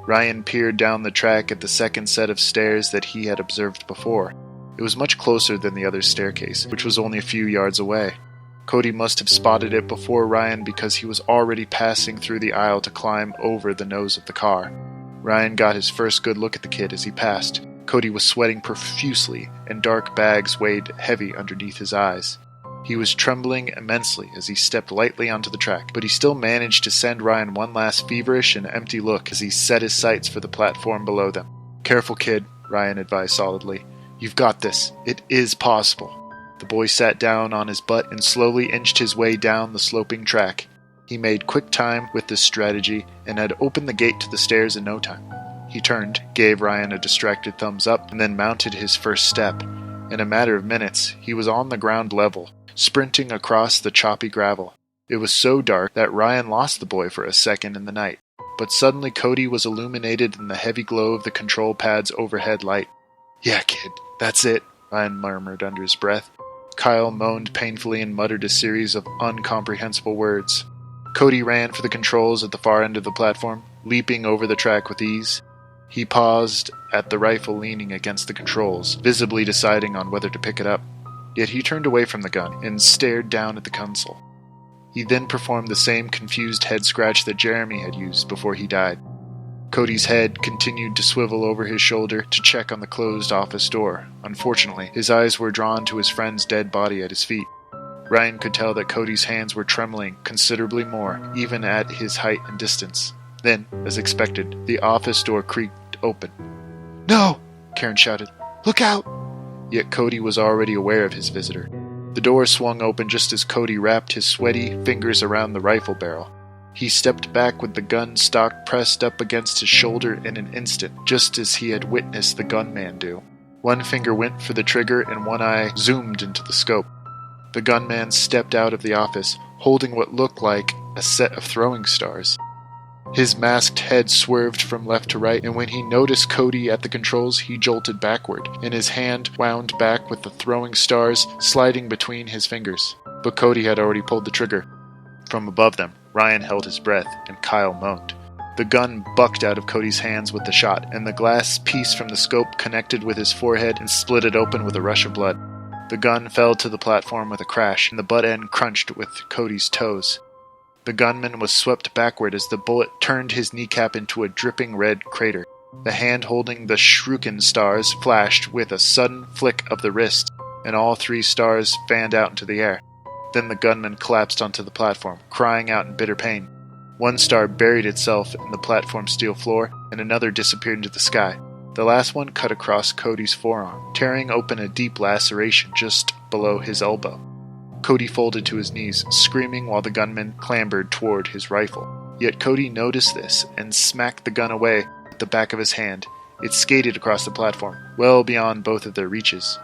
Ryan peered down the track at the second set of stairs that he had observed before. It was much closer than the other staircase, which was only a few yards away. Cody must have spotted it before Ryan because he was already passing through the aisle to climb over the nose of the car. Ryan got his first good look at the kid as he passed. Cody was sweating profusely, and dark bags weighed heavy underneath his eyes. He was trembling immensely as he stepped lightly onto the track, but he still managed to send Ryan one last feverish and empty look as he set his sights for the platform below them. "Careful, kid," Ryan advised solidly. "You've got this. It is possible." The boy sat down on his butt and slowly inched his way down the sloping track. He made quick time with this strategy and had opened the gate to the stairs in no time. He turned, gave Ryan a distracted thumbs up, and then mounted his first step. In a matter of minutes, he was on the ground level, sprinting across the choppy gravel. It was so dark that Ryan lost the boy for a second in the night. But suddenly Cody was illuminated in the heavy glow of the control pad's overhead light. "Yeah, kid, that's it," Ryan murmured under his breath. Kyle moaned painfully and muttered a series of incomprehensible words. Cody ran for the controls at the far end of the platform, leaping over the track with ease. He paused at the rifle leaning against the controls, visibly deciding on whether to pick it up. Yet he turned away from the gun and stared down at the console. He then performed the same confused head scratch that Jeremy had used before he died. Cody's head continued to swivel over his shoulder to check on the closed office door. Unfortunately, his eyes were drawn to his friend's dead body at his feet. Ryan could tell that Cody's hands were trembling considerably more, even at his height and distance. Then, as expected, the office door creaked open. "No!" Karen shouted. "Look out!" Yet Cody was already aware of his visitor. The door swung open just as Cody wrapped his sweaty fingers around the rifle barrel. He stepped back with the gun stock pressed up against his shoulder in an instant, just as he had witnessed the gunman do. One finger went for the trigger and one eye zoomed into the scope. The gunman stepped out of the office, holding what looked like a set of throwing stars. His masked head swerved from left to right, and when he noticed Cody at the controls, he jolted backward, and his hand wound back with the throwing stars sliding between his fingers. But Cody had already pulled the trigger. From above them, Ryan held his breath, and Kyle moaned. The gun bucked out of Cody's hands with the shot, and the glass piece from the scope connected with his forehead and split it open with a rush of blood. The gun fell to the platform with a crash, and the butt end crunched with Cody's toes. The gunman was swept backward as the bullet turned his kneecap into a dripping red crater. The hand holding the shuriken stars flashed with a sudden flick of the wrist, and all 3 stars fanned out into the air. Then the gunman collapsed onto the platform, crying out in bitter pain. 1 star buried itself in the platform steel floor, and another disappeared into the sky. The last one cut across Cody's forearm, tearing open a deep laceration just below his elbow. Cody folded to his knees, screaming while the gunman clambered toward his rifle. Yet Cody noticed this and smacked the gun away with the back of his hand. It skated across the platform, well beyond both of their reaches.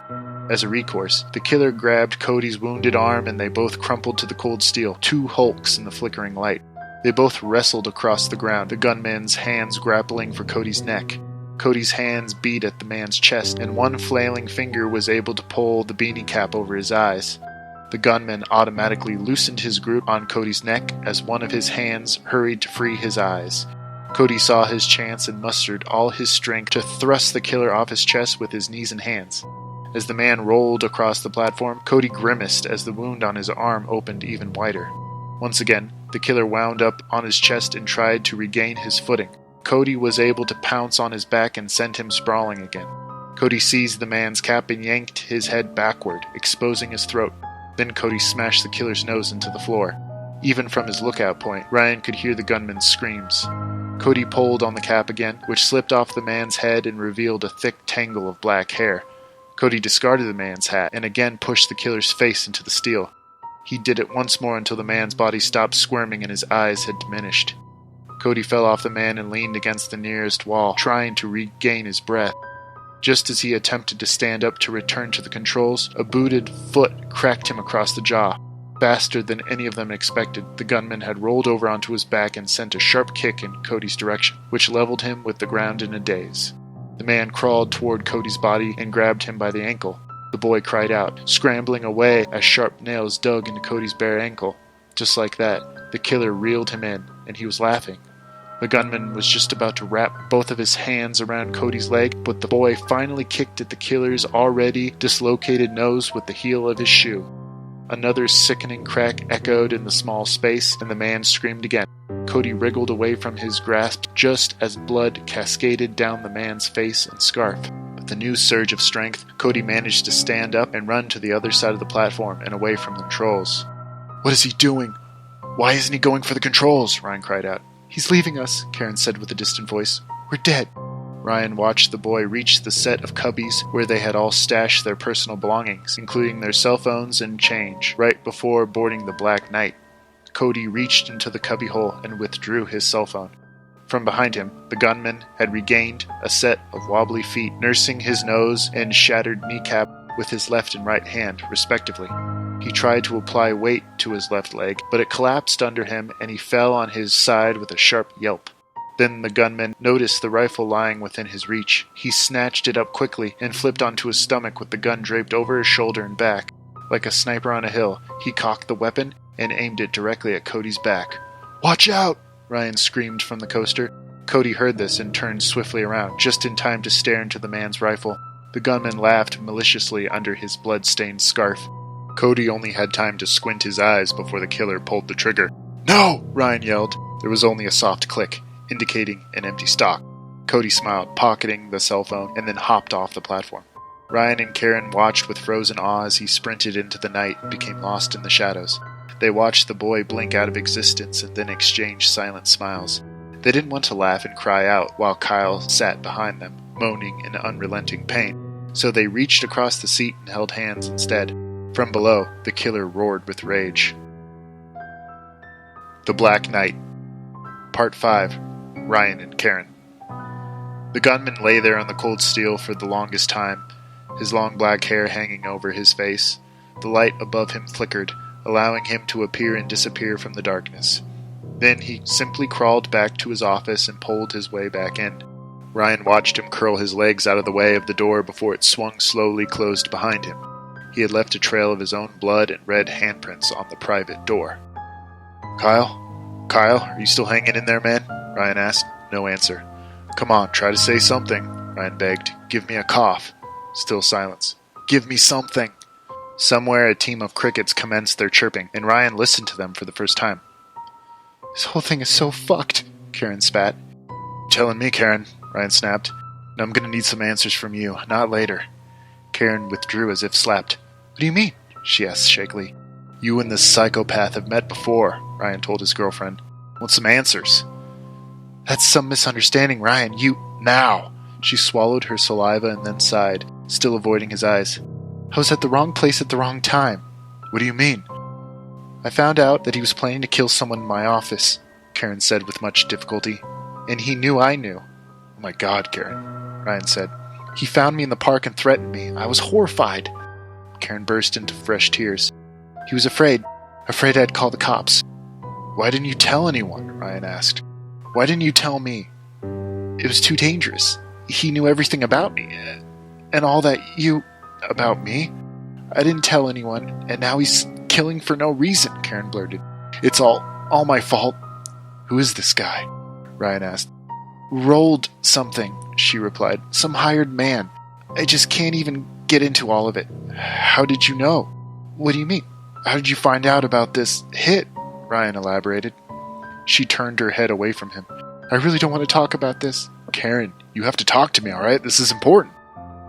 As a recourse, the killer grabbed Cody's wounded arm and they both crumpled to the cold steel, 2 hulks in the flickering light. They both wrestled across the ground, the gunman's hands grappling for Cody's neck. Cody's hands beat at the man's chest, and one flailing finger was able to pull the beanie cap over his eyes. The gunman automatically loosened his grip on Cody's neck as one of his hands hurried to free his eyes. Cody saw his chance and mustered all his strength to thrust the killer off his chest with his knees and hands. As the man rolled across the platform, Cody grimaced as the wound on his arm opened even wider. Once again, the killer wound up on his chest and tried to regain his footing. Cody was able to pounce on his back and send him sprawling again. Cody seized the man's cap and yanked his head backward, exposing his throat. Then Cody smashed the killer's nose into the floor. Even from his lookout point, Ryan could hear the gunman's screams. Cody pulled on the cap again, which slipped off the man's head and revealed a thick tangle of black hair. Cody discarded the man's hat and again pushed the killer's face into the steel. He did it once more until the man's body stopped squirming and his eyes had diminished. Cody fell off the man and leaned against the nearest wall, trying to regain his breath. Just as he attempted to stand up to return to the controls, a booted foot cracked him across the jaw. Faster than any of them expected, the gunman had rolled over onto his back and sent a sharp kick in Cody's direction, which leveled him with the ground in a daze. The man crawled toward Cody's body and grabbed him by the ankle. The boy cried out, scrambling away as sharp nails dug into Cody's bare ankle. Just like that, the killer reeled him in, and he was laughing. The gunman was just about to wrap both of his hands around Cody's leg, but the boy finally kicked at the killer's already dislocated nose with the heel of his shoe. Another sickening crack echoed in the small space, and the man screamed again. Cody wriggled away from his grasp just as blood cascaded down the man's face and scarf. With a new surge of strength, Cody managed to stand up and run to the other side of the platform and away from the controls. "What is he doing? Why isn't he going for the controls?" Ryan cried out. "He's leaving us," Karen said with a distant voice. "We're dead." Ryan watched the boy reach the set of cubbies where they had all stashed their personal belongings, including their cell phones and change, right before boarding the Black Knight. Cody reached into the cubbyhole and withdrew his cell phone. From behind him, the gunman had regained a set of wobbly feet, nursing his nose and shattered kneecap with his left and right hand, respectively. He tried to apply weight to his left leg, but it collapsed under him and he fell on his side with a sharp yelp. Then the gunman noticed the rifle lying within his reach. He snatched it up quickly and flipped onto his stomach with the gun draped over his shoulder and back. Like a sniper on a hill, he cocked the weapon and aimed it directly at Cody's back. "Watch out!" Ryan screamed from the coaster. Cody heard this and turned swiftly around, just in time to stare into the man's rifle. The gunman laughed maliciously under his blood-stained scarf. Cody only had time to squint his eyes before the killer pulled the trigger. "No!" Ryan yelled. There was only a soft click, indicating an empty stock. Cody smiled, pocketing the cell phone, and then hopped off the platform. Ryan and Karen watched with frozen awe as he sprinted into the night and became lost in the shadows. They watched the boy blink out of existence and then exchange silent smiles. They didn't want to laugh and cry out while Kyle sat behind them, moaning in unrelenting pain, so they reached across the seat and held hands instead. From below, the killer roared with rage. The Black Knight. Part 5. Ryan and Karen. The gunman lay there on the cold steel for the longest time, his long black hair hanging over his face. The light above him flickered, allowing him to appear and disappear from the darkness. Then he simply crawled back to his office and pulled his way back in. Ryan watched him curl his legs out of the way of the door before it swung slowly closed behind him. He had left a trail of his own blood and red handprints on the private door. Kyle, are you still hanging in there, man?" Ryan asked. No answer. "Come on, try to say something," Ryan begged. "Give me a cough." Still silence. "Give me something." Somewhere a team of crickets commenced their chirping, and Ryan listened to them for the first time. "This whole thing is so fucked," Karen spat. "You're telling me, Karen," Ryan snapped. "And I'm gonna need some answers from you, not later." Karen withdrew as if slapped. "What do you mean?" she asked shakily. "You and this psychopath have met before," Ryan told his girlfriend. "Want some answers?" "That's some misunderstanding, Ryan. Now!" She swallowed her saliva and then sighed, still avoiding his eyes. "I was at the wrong place at the wrong time." "What do you mean?" "I found out that he was planning to kill someone in my office," Karen said with much difficulty. "And he knew I knew." "Oh my God, Karen," Ryan said. "He found me in the park and threatened me. I was horrified." Karen burst into fresh tears. "He was afraid I'd call the cops." "Why didn't you tell anyone?" Ryan asked. "Why didn't you tell me?" "It was too dangerous. He knew everything about me. And all that about me. I didn't tell anyone, and now he's killing for no reason," Karen blurted. "It's all my fault." "Who is this guy?" Ryan asked. "Roald something," she replied. "Some hired man. I just can't even get into all of it." "How did you know?" "What do you mean? How did you find out about this hit?" Ryan elaborated. She turned her head away from him. "I really don't want to talk about this." "Karen, you have to talk to me, all right? This is important."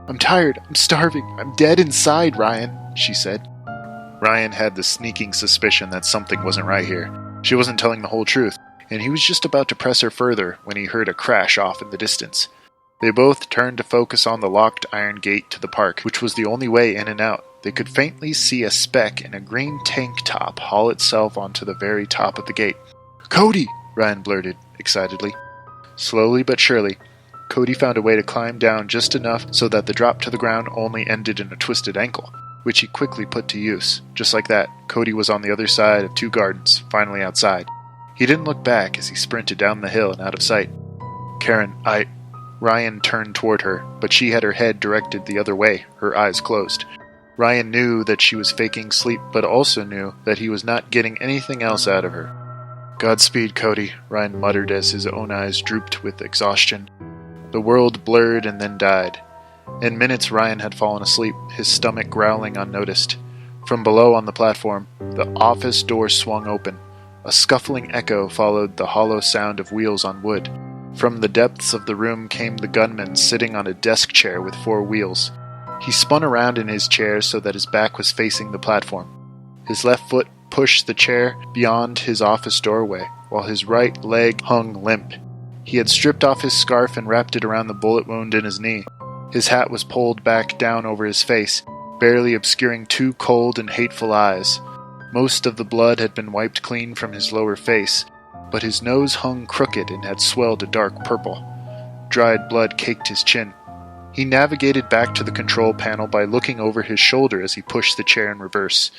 "I'm tired. I'm starving. I'm dead inside, Ryan," she said. Ryan had the sneaking suspicion that something wasn't right here. She wasn't telling the whole truth, and he was just about to press her further when he heard a crash off in the distance. They both turned to focus on the locked iron gate to the park, which was the only way in and out. They could faintly see a speck in a green tank top haul itself onto the very top of the gate. "Cody!" Ryan blurted, excitedly. Slowly but surely, Cody found a way to climb down just enough so that the drop to the ground only ended in a twisted ankle, which he quickly put to use. Just like that, Cody was on the other side of 2 gardens, finally outside. He didn't look back as he sprinted down the hill and out of sight. "Karen, Ryan turned toward her, but she had her head directed the other way, her eyes closed. Ryan knew that she was faking sleep, but also knew that he was not getting anything else out of her. "Godspeed, Cody," Ryan muttered as his own eyes drooped with exhaustion. The world blurred and then died. In minutes Ryan had fallen asleep, his stomach growling unnoticed. From below on the platform, the office door swung open. A scuffling echo followed the hollow sound of wheels on wood. From the depths of the room came the gunman sitting on a desk chair with 4 wheels. He spun around in his chair so that his back was facing the platform. His left foot pushed the chair beyond his office doorway, while his right leg hung limp. He had stripped off his scarf and wrapped it around the bullet wound in his knee. His hat was pulled back down over his face, barely obscuring 2 cold and hateful eyes. Most of the blood had been wiped clean from his lower face, but his nose hung crooked and had swelled a dark purple. Dried blood caked his chin. He navigated back to the control panel by looking over his shoulder as he pushed the chair in reverse.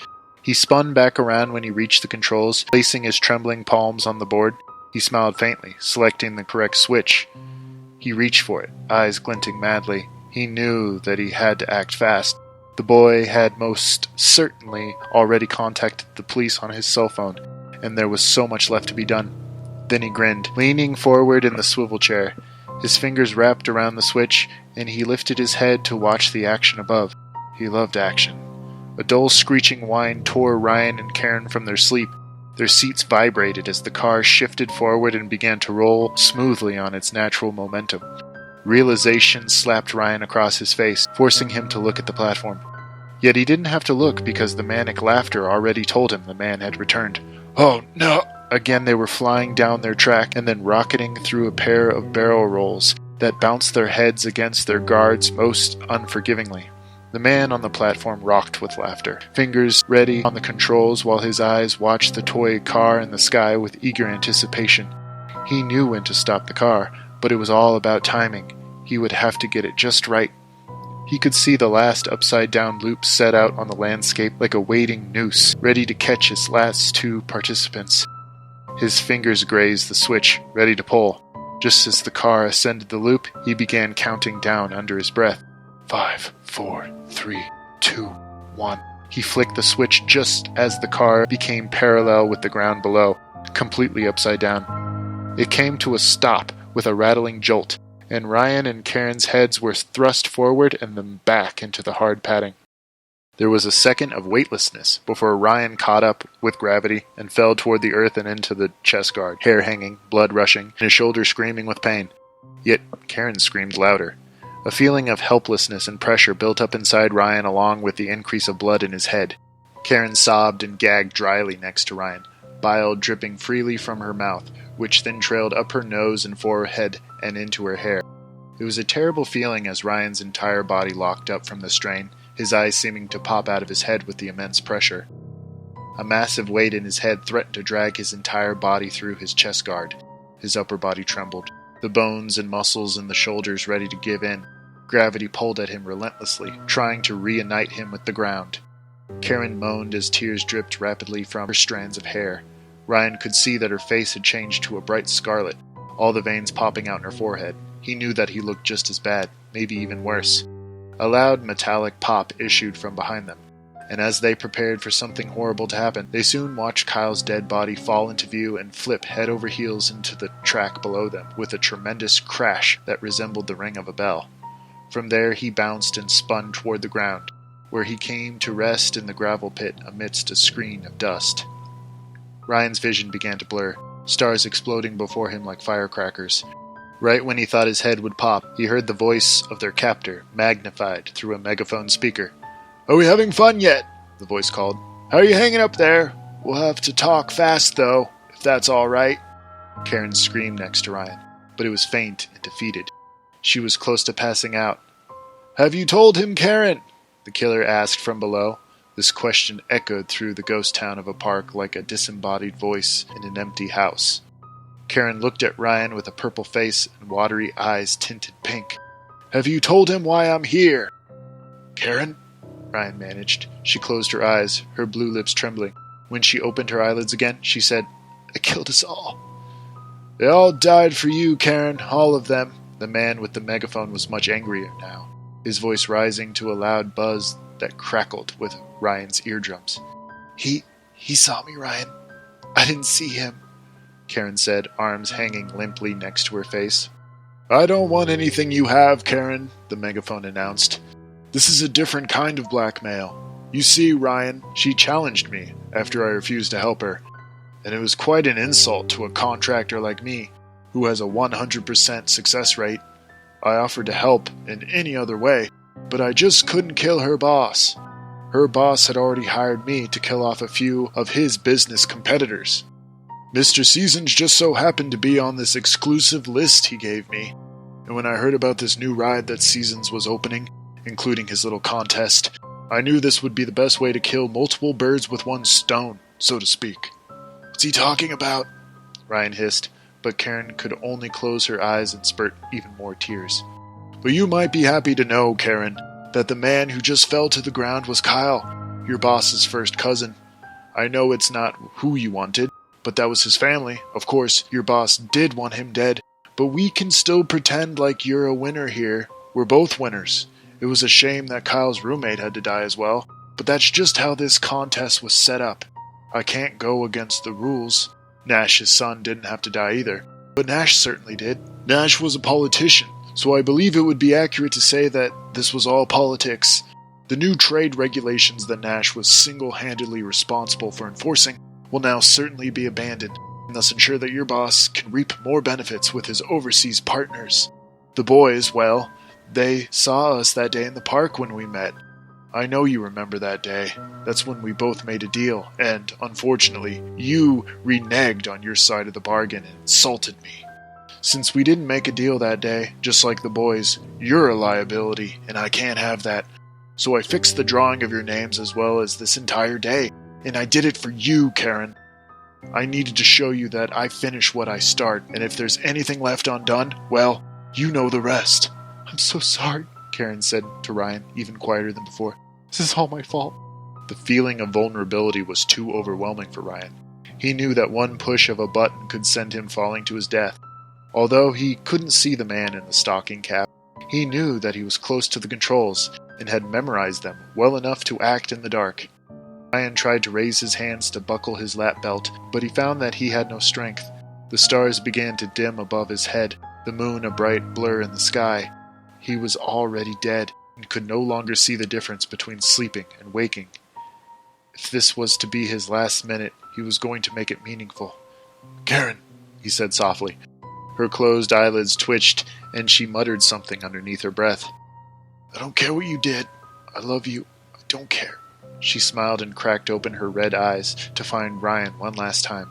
He spun back around when he reached the controls, placing his trembling palms on the board. He smiled faintly, selecting the correct switch. He reached for it, eyes glinting madly. He knew that he had to act fast. The boy had most certainly already contacted the police on his cell phone, and there was so much left to be done. Then he grinned, leaning forward in the swivel chair. His fingers wrapped around the switch, and he lifted his head to watch the action above. He loved action. A dull screeching whine tore Ryan and Karen from their sleep. Their seats vibrated as the car shifted forward and began to roll smoothly on its natural momentum. Realization slapped Ryan across his face, forcing him to look at the platform. Yet he didn't have to look because the manic laughter already told him the man had returned. "Oh, no!" Again they were flying down their track and then rocketing through a pair of barrel rolls that bounced their heads against their guards most unforgivingly. The man on the platform rocked with laughter, fingers ready on the controls while his eyes watched the toy car in the sky with eager anticipation. He knew when to stop the car, but it was all about timing. He would have to get it just right. He could see the last upside-down loop set out on the landscape like a waiting noose, ready to catch his last two participants. His fingers grazed the switch, ready to pull. Just as the car ascended the loop, he began counting down under his breath. 5, 4, 3, 2, 1. He flicked the switch just as the car became parallel with the ground below, completely upside down. It came to a stop with a rattling jolt, and Ryan and Karen's heads were thrust forward and then back into the hard padding. There was a second of weightlessness before Ryan caught up with gravity and fell toward the earth and into the chest guard, hair hanging, blood rushing, and his shoulder screaming with pain. Yet Karen screamed louder. A feeling of helplessness and pressure built up inside Ryan along with the increase of blood in his head. Karen sobbed and gagged dryly next to Ryan, bile dripping freely from her mouth, which then trailed up her nose and forehead and into her hair. It was a terrible feeling as Ryan's entire body locked up from the strain, his eyes seeming to pop out of his head with the immense pressure. A massive weight in his head threatened to drag his entire body through his chest guard. His upper body trembled, the bones and muscles in the shoulders ready to give in. Gravity pulled at him relentlessly, trying to reunite him with the ground. Karen moaned as tears dripped rapidly from her strands of hair. Ryan could see that her face had changed to a bright scarlet, all the veins popping out in her forehead. He knew that he looked just as bad, maybe even worse. A loud metallic pop issued from behind them, and as they prepared for something horrible to happen, they soon watched Kyle's dead body fall into view and flip head over heels into the track below them, with a tremendous crash that resembled the ring of a bell. From there he bounced and spun toward the ground, where he came to rest in the gravel pit amidst a screen of dust. Ryan's vision began to blur, stars exploding before him like firecrackers. Right when he thought his head would pop, he heard the voice of their captor, magnified through a megaphone speaker. "Are we having fun yet?" the voice called. "How are you hanging up there? We'll have to talk fast, though, if that's all right." Karen screamed next to Ryan, but it was faint and defeated. She was close to passing out. "Have you told him, Karen?" the killer asked from below. This question echoed through the ghost town of a park like a disembodied voice in an empty house. Karen looked at Ryan with a purple face and watery eyes tinted pink. "Have you told him why I'm here?" "Karen?" Ryan managed. She closed her eyes, her blue lips trembling. When she opened her eyelids again, she said, "I killed us all." "They all died for you, Karen, all of them." The man with the megaphone was much angrier now, his voice rising to a loud buzz that crackled with Ryan's eardrums. He saw me, Ryan. I didn't see him," Karen said, arms hanging limply next to her face. "I don't want anything you have, Karen," the megaphone announced. "This is a different kind of blackmail. You see, Ryan, she challenged me after I refused to help her, and it was quite an insult to a contractor like me, who has a 100% success rate. I offered to help in any other way, but I just couldn't kill her boss. Her boss had already hired me to kill off a few of his business competitors. Mr. Seasons just so happened to be on this exclusive list he gave me, and when I heard about this new ride that Seasons was opening, including his little contest, I knew this would be the best way to kill multiple birds with one stone, so to speak." "What's he talking about?" Ryan hissed, but Karen could only close her eyes and spurt even more tears. "But you might be happy to know, Karen, that the man who just fell to the ground was Kyle, your boss's first cousin. I know it's not who you wanted, but that was his family. Of course, your boss did want him dead, but we can still pretend like you're a winner here. We're both winners. It was a shame that Kyle's roommate had to die as well, but that's just how this contest was set up. I can't go against the rules. Nash's son didn't have to die either, but Nash certainly did. Nash was a politician, so I believe it would be accurate to say that this was all politics. The new trade regulations that Nash was single-handedly responsible for enforcing will now certainly be abandoned, and thus ensure that your boss can reap more benefits with his overseas partners. The boys, well, they saw us that day in the park when we met. I know you remember that day. That's when we both made a deal, and, unfortunately, you reneged on your side of the bargain and insulted me. Since we didn't make a deal that day, just like the boys, you're a liability, and I can't have that. So I fixed the drawing of your names as well as this entire day, and I did it for you, Karen. I needed to show you that I finish what I start, and if there's anything left undone, well, you know the rest. I'm so sorry, Karen said to Ryan, even quieter than before. This is all my fault. The feeling of vulnerability was too overwhelming for Ryan. He knew that one push of a button could send him falling to his death. Although he couldn't see the man in the stocking cap, he knew that he was close to the controls and had memorized them well enough to act in the dark. Ryan tried to raise his hands to buckle his lap belt, but he found that he had no strength. The stars began to dim above his head, the moon a bright blur in the sky. He was already dead, and could no longer see the difference between sleeping and waking. If this was to be his last minute, he was going to make it meaningful. Karen, he said softly. Her closed eyelids twitched, and she muttered something underneath her breath. I don't care what you did. I love you. I don't care. She smiled and cracked open her red eyes to find Ryan one last time.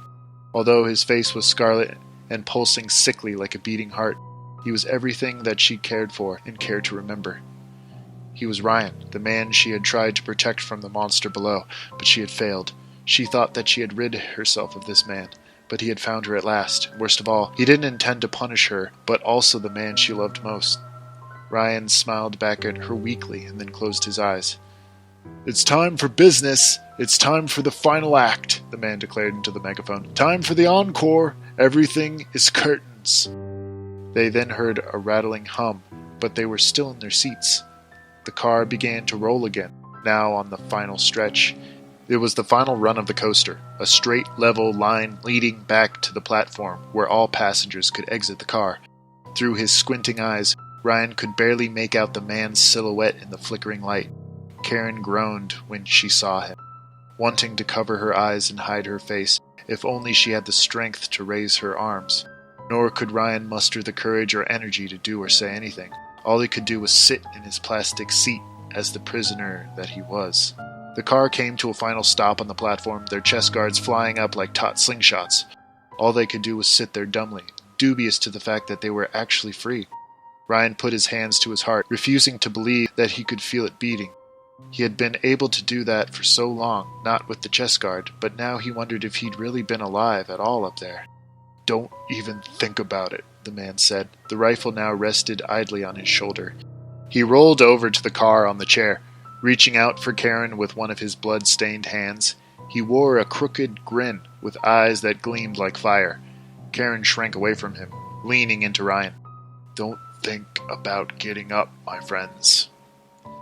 Although his face was scarlet and pulsing sickly like a beating heart, he was everything that she cared for and cared to remember. He was Ryan, the man she had tried to protect from the monster below, but she had failed. She thought that she had rid herself of this man, but he had found her at last. Worst of all, he didn't intend to punish her, but also the man she loved most. Ryan smiled back at her weakly and then closed his eyes. It's time for business. It's time for the final act, the man declared into the megaphone. Time for the encore. Everything is curtains. They then heard a rattling hum, but they were still in their seats. The car began to roll again, now on the final stretch. It was the final run of the coaster, a straight, level line leading back to the platform where all passengers could exit the car. Through his squinting eyes, Ryan could barely make out the man's silhouette in the flickering light. Karen groaned when she saw him, wanting to cover her eyes and hide her face, if only she had the strength to raise her arms. Nor could Ryan muster the courage or energy to do or say anything. All he could do was sit in his plastic seat as the prisoner that he was. The car came to a final stop on the platform, their chest guards flying up like taut slingshots. All they could do was sit there dumbly, dubious to the fact that they were actually free. Ryan put his hands to his heart, refusing to believe that he could feel it beating. He had been able to do that for so long, not with the chest guard, but now he wondered if he'd really been alive at all up there. Don't even think about it, the man said. The rifle now rested idly on his shoulder. He rolled over to the car on the chair, reaching out for Karen with one of his blood-stained hands. He wore a crooked grin with eyes that gleamed like fire. Karen shrank away from him, leaning into Ryan. Don't think about getting up, my friends.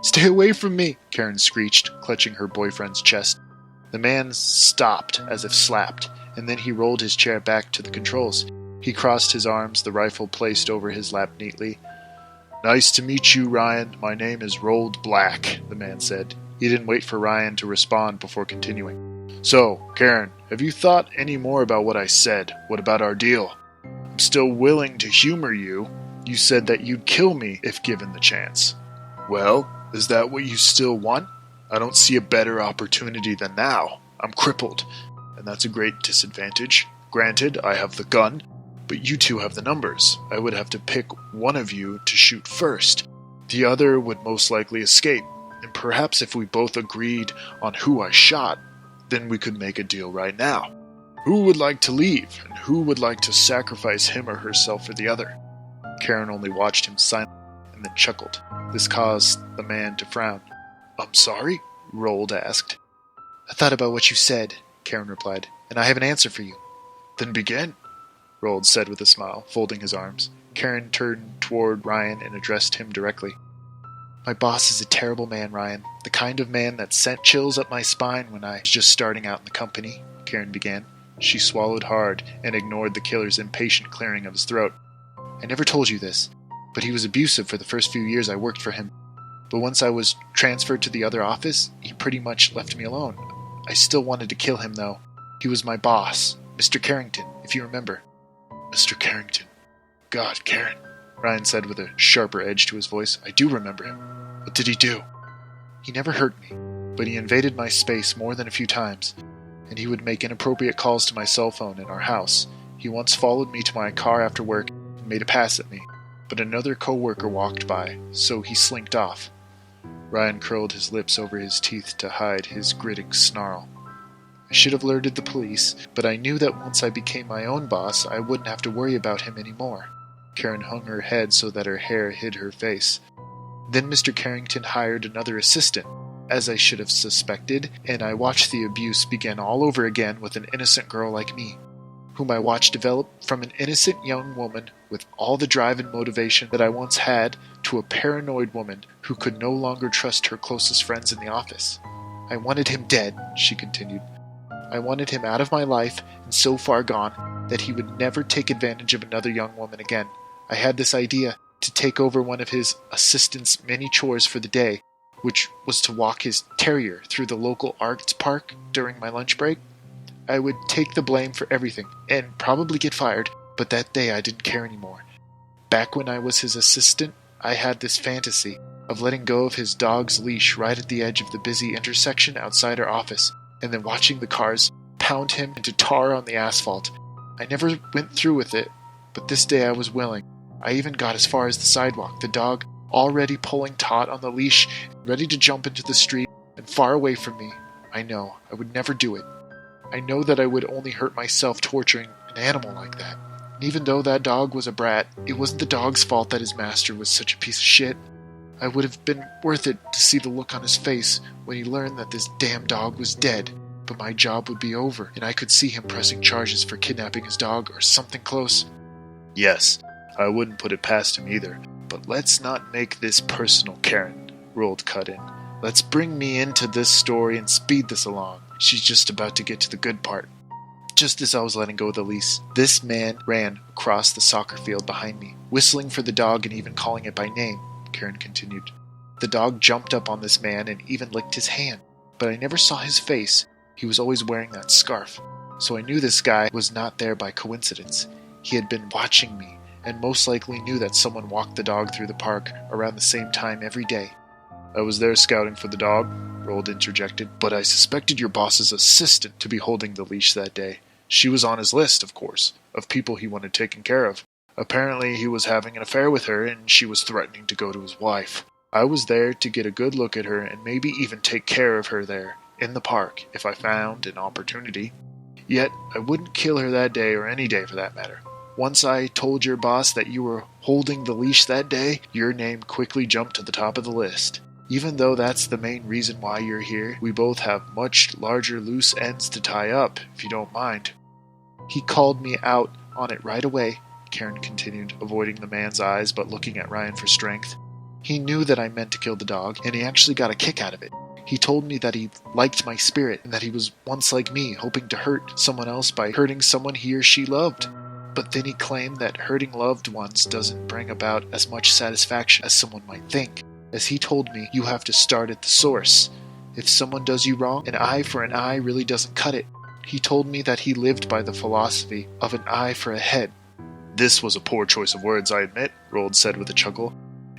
Stay away from me, Karen screeched, clutching her boyfriend's chest. The man stopped as if slapped, and then he rolled his chair back to the controls. He crossed his arms, the rifle placed over his lap neatly. Nice to meet you, Ryan. My name is Roald Black, the man said. He didn't wait for Ryan to respond before continuing. So, Karen, have you thought any more about what I said? What about our deal? I'm still willing to humor you. You said that you'd kill me if given the chance. Well, is that what you still want? I don't see a better opportunity than now. I'm crippled, and that's a great disadvantage. Granted, I have the gun, but you two have the numbers. I would have to pick one of you to shoot first. The other would most likely escape, and perhaps if we both agreed on who I shot, then we could make a deal right now. Who would like to leave, and who would like to sacrifice him or herself for the other? Karen only watched him silently and then chuckled. This caused the man to frown. I'm sorry? Roald asked. I thought about what you said. Karen replied, "and I have an answer for you." "Then begin," Roald said with a smile, folding his arms. Karen turned toward Ryan and addressed him directly. "My boss is a terrible man, Ryan. The kind of man that sent chills up my spine when I was just starting out in the company," Karen began. She swallowed hard and ignored the killer's impatient clearing of his throat. "I never told you this, but he was abusive for the first few years I worked for him. But once I was transferred to the other office, he pretty much left me alone. I still wanted to kill him, though. He was my boss, Mr. Carrington, if you remember." "Mr. Carrington. God, Karen," Ryan said with a sharper edge to his voice. "I do remember him. What did he do?" "He never hurt me, but he invaded my space more than a few times, and he would make inappropriate calls to my cell phone in our house. He once followed me to my car after work and made a pass at me, but another co-worker walked by, so he slinked off." Ryan curled his lips over his teeth to hide his gritting snarl. "I should have alerted the police, but I knew that once I became my own boss, I wouldn't have to worry about him anymore." Karen hung her head so that her hair hid her face. "Then Mr. Carrington hired another assistant, as I should have suspected, and I watched the abuse begin all over again with an innocent girl like me, whom I watched develop from an innocent young woman with all the drive and motivation that I once had to a paranoid woman who could no longer trust her closest friends in the office. I wanted him dead," she continued. "I wanted him out of my life and so far gone that he would never take advantage of another young woman again. I had this idea to take over one of his assistant's many chores for the day, which was to walk his terrier through the local arts park during my lunch break. I would take the blame for everything, and probably get fired, but that day I didn't care anymore. Back when I was his assistant, I had this fantasy of letting go of his dog's leash right at the edge of the busy intersection outside our office, and then watching the cars pound him into tar on the asphalt. I never went through with it, but this day I was willing. I even got as far as the sidewalk, the dog already pulling taut on the leash, ready to jump into the street and far away from me. I know, I would never do it. I know that I would only hurt myself torturing an animal like that. And even though that dog was a brat, it wasn't the dog's fault that his master was such a piece of shit. I would have been worth it to see the look on his face when he learned that this damn dog was dead. But my job would be over, and I could see him pressing charges for kidnapping his dog or something close." "Yes, I wouldn't put it past him either. But let's not make this personal, Karen," Roald cut in. "Let's bring me into this story and speed this along. She's just about to get to the good part." Just as I was letting go of the leash, this man ran across the soccer field behind me, whistling for the dog and even calling it by name, Karen continued. The dog jumped up on this man and even licked his hand, but I never saw his face. He was always wearing that scarf, so I knew this guy was not there by coincidence. He had been watching me, and most likely knew that someone walked the dog through the park around the same time every day. "I was there scouting for the dog," Roald interjected, "but I suspected your boss's assistant to be holding the leash that day. She was on his list, of course, of people he wanted taken care of. Apparently he was having an affair with her, and she was threatening to go to his wife. I was there to get a good look at her and maybe even take care of her there, in the park, if I found an opportunity. Yet I wouldn't kill her that day or any day for that matter. Once I told your boss that you were holding the leash that day, your name quickly jumped to the top of the list. Even though that's the main reason why you're here, we both have much larger loose ends to tie up, if you don't mind." "He called me out on it right away," Karen continued, avoiding the man's eyes but looking at Ryan for strength. "He knew that I meant to kill the dog, and he actually got a kick out of it. He told me that he liked my spirit and that he was once like me, hoping to hurt someone else by hurting someone he or she loved. But then he claimed that hurting loved ones doesn't bring about as much satisfaction as someone might think. As he told me, you have to start at the source. If someone does you wrong, an eye for an eye really doesn't cut it. He told me that he lived by the philosophy of an eye for a head." "This was a poor choice of words, I admit," Roald said with a chuckle.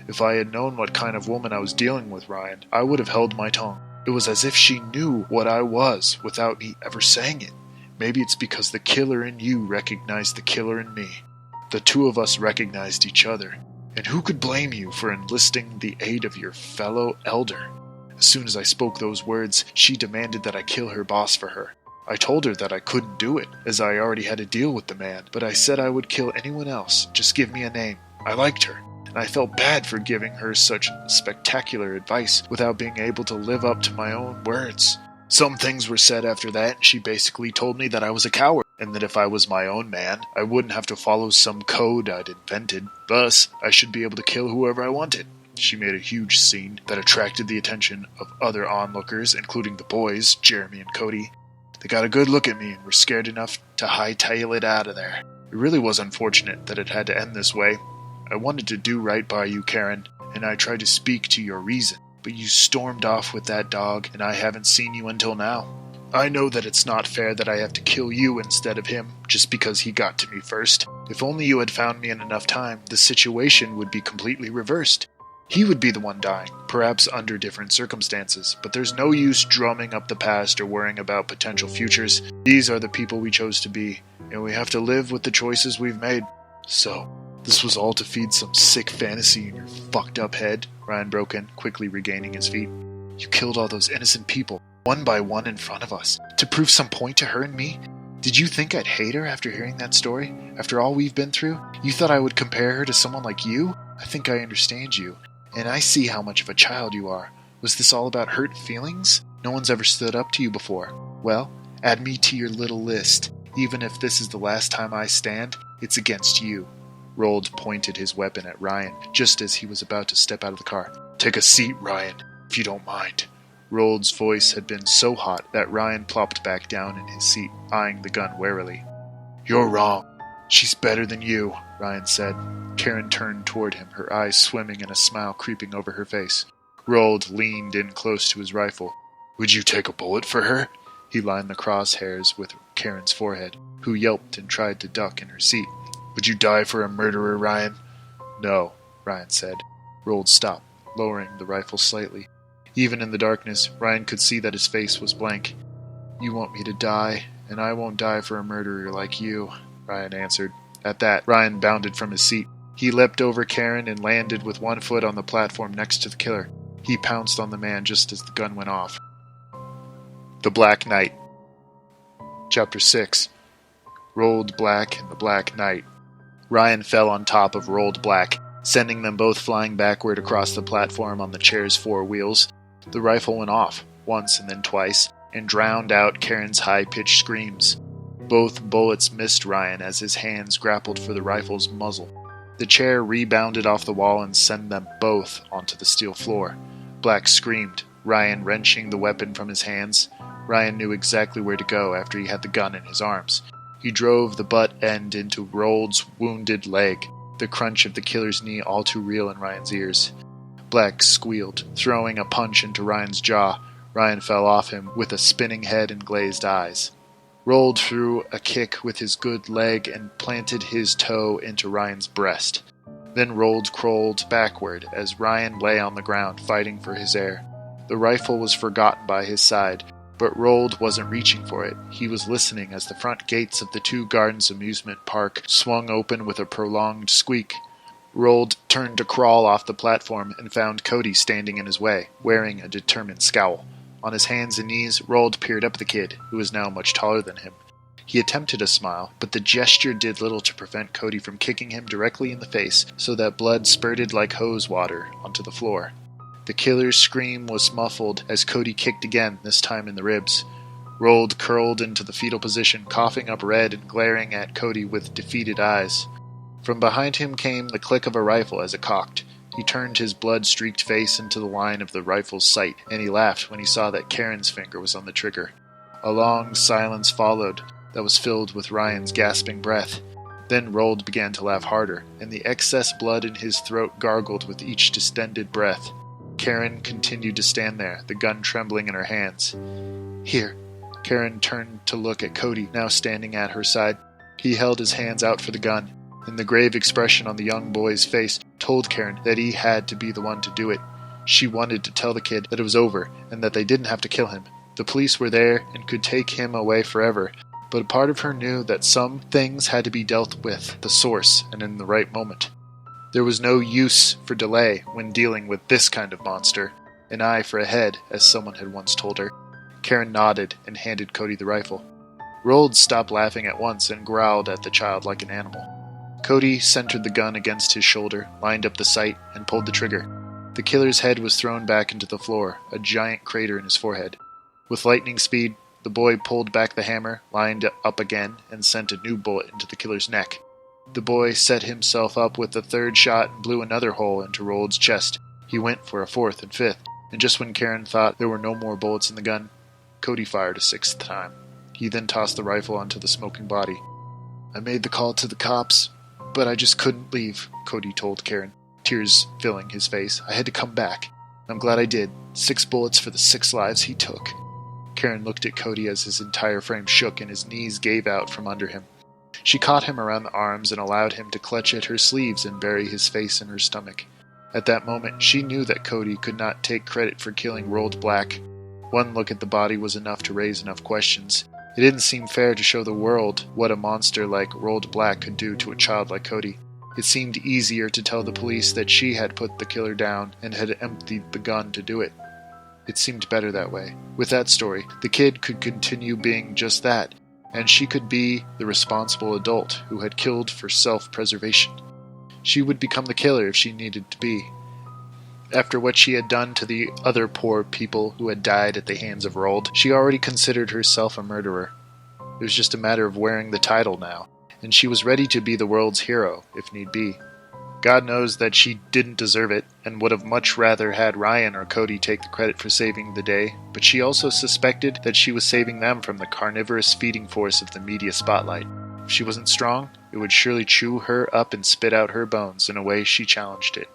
"If I had known what kind of woman I was dealing with, Ryan, I would have held my tongue. It was as if she knew what I was without me ever saying it. Maybe it's because the killer in you recognized the killer in me. The two of us recognized each other. And who could blame you for enlisting the aid of your fellow elder? As soon as I spoke those words, she demanded that I kill her boss for her. I told her that I couldn't do it, as I already had a deal with the man, but I said I would kill anyone else, just give me a name. I liked her, and I felt bad for giving her such spectacular advice without being able to live up to my own words. Some things were said after that, and she basically told me that I was a coward, and that if I was my own man, I wouldn't have to follow some code I'd invented. Thus, I should be able to kill whoever I wanted. She made a huge scene that attracted the attention of other onlookers, including the boys, Jeremy and Cody. They got a good look at me and were scared enough to hightail it out of there. It really was unfortunate that it had to end this way. I wanted to do right by you, Karen, and I tried to speak to your reason. But you stormed off with that dog, and I haven't seen you until now. I know that it's not fair that I have to kill you instead of him, just because he got to me first. If only you had found me in enough time, the situation would be completely reversed. He would be the one dying, perhaps under different circumstances, but there's no use drumming up the past or worrying about potential futures. These are the people we chose to be, and we have to live with the choices we've made. So, this was all to feed some sick fantasy in your fucked up head? Ryan broke in, quickly regaining his feet. You killed all those innocent people, one by one in front of us, to prove some point to her and me? Did you think I'd hate her after hearing that story? After all we've been through? You thought I would compare her to someone like you? I think I understand you, and I see how much of a child you are. Was this all about hurt feelings? No one's ever stood up to you before. Well, add me to your little list. Even if this is the last time I stand, it's against you. Roald pointed his weapon at Ryan, just as he was about to step out of the car. Take a seat, Ryan, if you don't mind. Roald's voice had been so hot that Ryan plopped back down in his seat, eyeing the gun warily. You're wrong. She's better than you, Ryan said. Karen turned toward him, her eyes swimming and a smile creeping over her face. Roald leaned in close to his rifle. Would you take a bullet for her? He lined the crosshairs with Karen's forehead, who yelped and tried to duck in her seat. Would you die for a murderer, Ryan? No, Ryan said. Roald stopped, lowering the rifle slightly. Even in the darkness, Ryan could see that his face was blank. You want me to die, and I won't die for a murderer like you, Ryan answered. At that, Ryan bounded from his seat. He leapt over Karen and landed with one foot on the platform next to the killer. He pounced on the man just as the gun went off. The Black Knight. Chapter 6. Roald Black and the Black Knight. Ryan fell on top of Roald Black, sending them both flying backward across the platform on the chair's four wheels. The rifle went off, once and then twice, and drowned out Karen's high-pitched screams. Both bullets missed Ryan as his hands grappled for the rifle's muzzle. The chair rebounded off the wall and sent them both onto the steel floor. Black screamed, Ryan wrenching the weapon from his hands. Ryan knew exactly where to go after he had the gun in his arms. He drove the butt end into Roald's wounded leg, the crunch of the killer's knee all too real in Ryan's ears. Black squealed, throwing a punch into Ryan's jaw. Ryan fell off him with a spinning head and glazed eyes. Roald threw a kick with his good leg and planted his toe into Ryan's breast. Then Roald crawled backward as Ryan lay on the ground fighting for his air. The rifle was forgotten by his side, but Roald wasn't reaching for it. He was listening as the front gates of the Two Gardens amusement park swung open with a prolonged squeak. Roald turned to crawl off the platform and found Cody standing in his way, wearing a determined scowl. On his hands and knees, Roald peered up at the kid, who was now much taller than him. He attempted a smile, but the gesture did little to prevent Cody from kicking him directly in the face so that blood spurted like hose water onto the floor. The killer's scream was muffled as Cody kicked again, this time in the ribs. Roald curled into the fetal position, coughing up red and glaring at Cody with defeated eyes. From behind him came the click of a rifle as it cocked. He turned his blood-streaked face into the line of the rifle's sight, and he laughed when he saw that Karen's finger was on the trigger. A long silence followed that was filled with Ryan's gasping breath. Then Roald began to laugh harder, and the excess blood in his throat gargled with each distended breath. Karen continued to stand there, the gun trembling in her hands. Here. Karen turned to look at Cody, now standing at her side. He held his hands out for the gun, and the grave expression on the young boy's face told Karen that he had to be the one to do it. She wanted to tell the kid that it was over, and that they didn't have to kill him. The police were there and could take him away forever, but a part of her knew that some things had to be dealt with, the source, and in the right moment. There was no use for delay when dealing with this kind of monster. An eye for a head, as someone had once told her. Karen nodded and handed Cody the rifle. Roald stopped laughing at once and growled at the child like an animal. Cody centered the gun against his shoulder, lined up the sight, and pulled the trigger. The killer's head was thrown back into the floor, a giant crater in his forehead. With lightning speed, the boy pulled back the hammer, lined up again, and sent a new bullet into the killer's neck. The boy set himself up with the third shot and blew another hole into Roald's chest. He went for a fourth and fifth, and just when Karen thought there were no more bullets in the gun, Cody fired a sixth time. He then tossed the rifle onto the smoking body. "I made the call to the cops, but I just couldn't leave," Cody told Karen, tears filling his face. "I had to come back. I'm glad I did. 6 bullets for the 6 lives he took." Karen looked at Cody as his entire frame shook and his knees gave out from under him. She caught him around the arms and allowed him to clutch at her sleeves and bury his face in her stomach. At that moment, she knew that Cody could not take credit for killing Roald Black. One look at the body was enough to raise enough questions. It didn't seem fair to show the world what a monster like Roald Black could do to a child like Cody. It seemed easier to tell the police that she had put the killer down and had emptied the gun to do it. It seemed better that way. With that story, the kid could continue being just that, and she could be the responsible adult who had killed for self-preservation. She would become the killer if she needed to be. After what she had done to the other poor people who had died at the hands of Roald, she already considered herself a murderer. It was just a matter of wearing the title now, and she was ready to be the world's hero, if need be. God knows that she didn't deserve it, and would have much rather had Ryan or Cody take the credit for saving the day, but she also suspected that she was saving them from the carnivorous feeding force of the media spotlight. If she wasn't strong, it would surely chew her up and spit out her bones in a way she challenged it.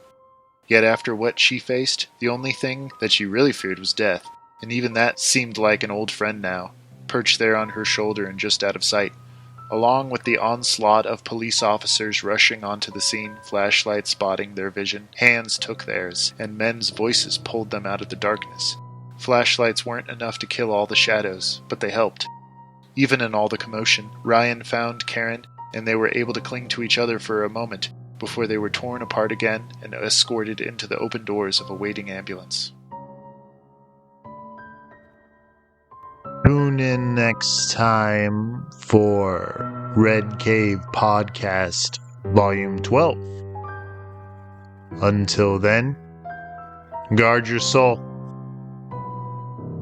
Yet after what she faced, the only thing that she really feared was death, and even that seemed like an old friend now, perched there on her shoulder and just out of sight. Along with the onslaught of police officers rushing onto the scene, flashlights spotting their vision, hands took theirs, and men's voices pulled them out of the darkness. Flashlights weren't enough to kill all the shadows, but they helped. Even in all the commotion, Ryan found Karen, and they were able to cling to each other for a moment, before they were torn apart again and escorted into the open doors of a waiting ambulance. Tune in next time for Red Cave Podcast Volume 12. Until then, guard your soul.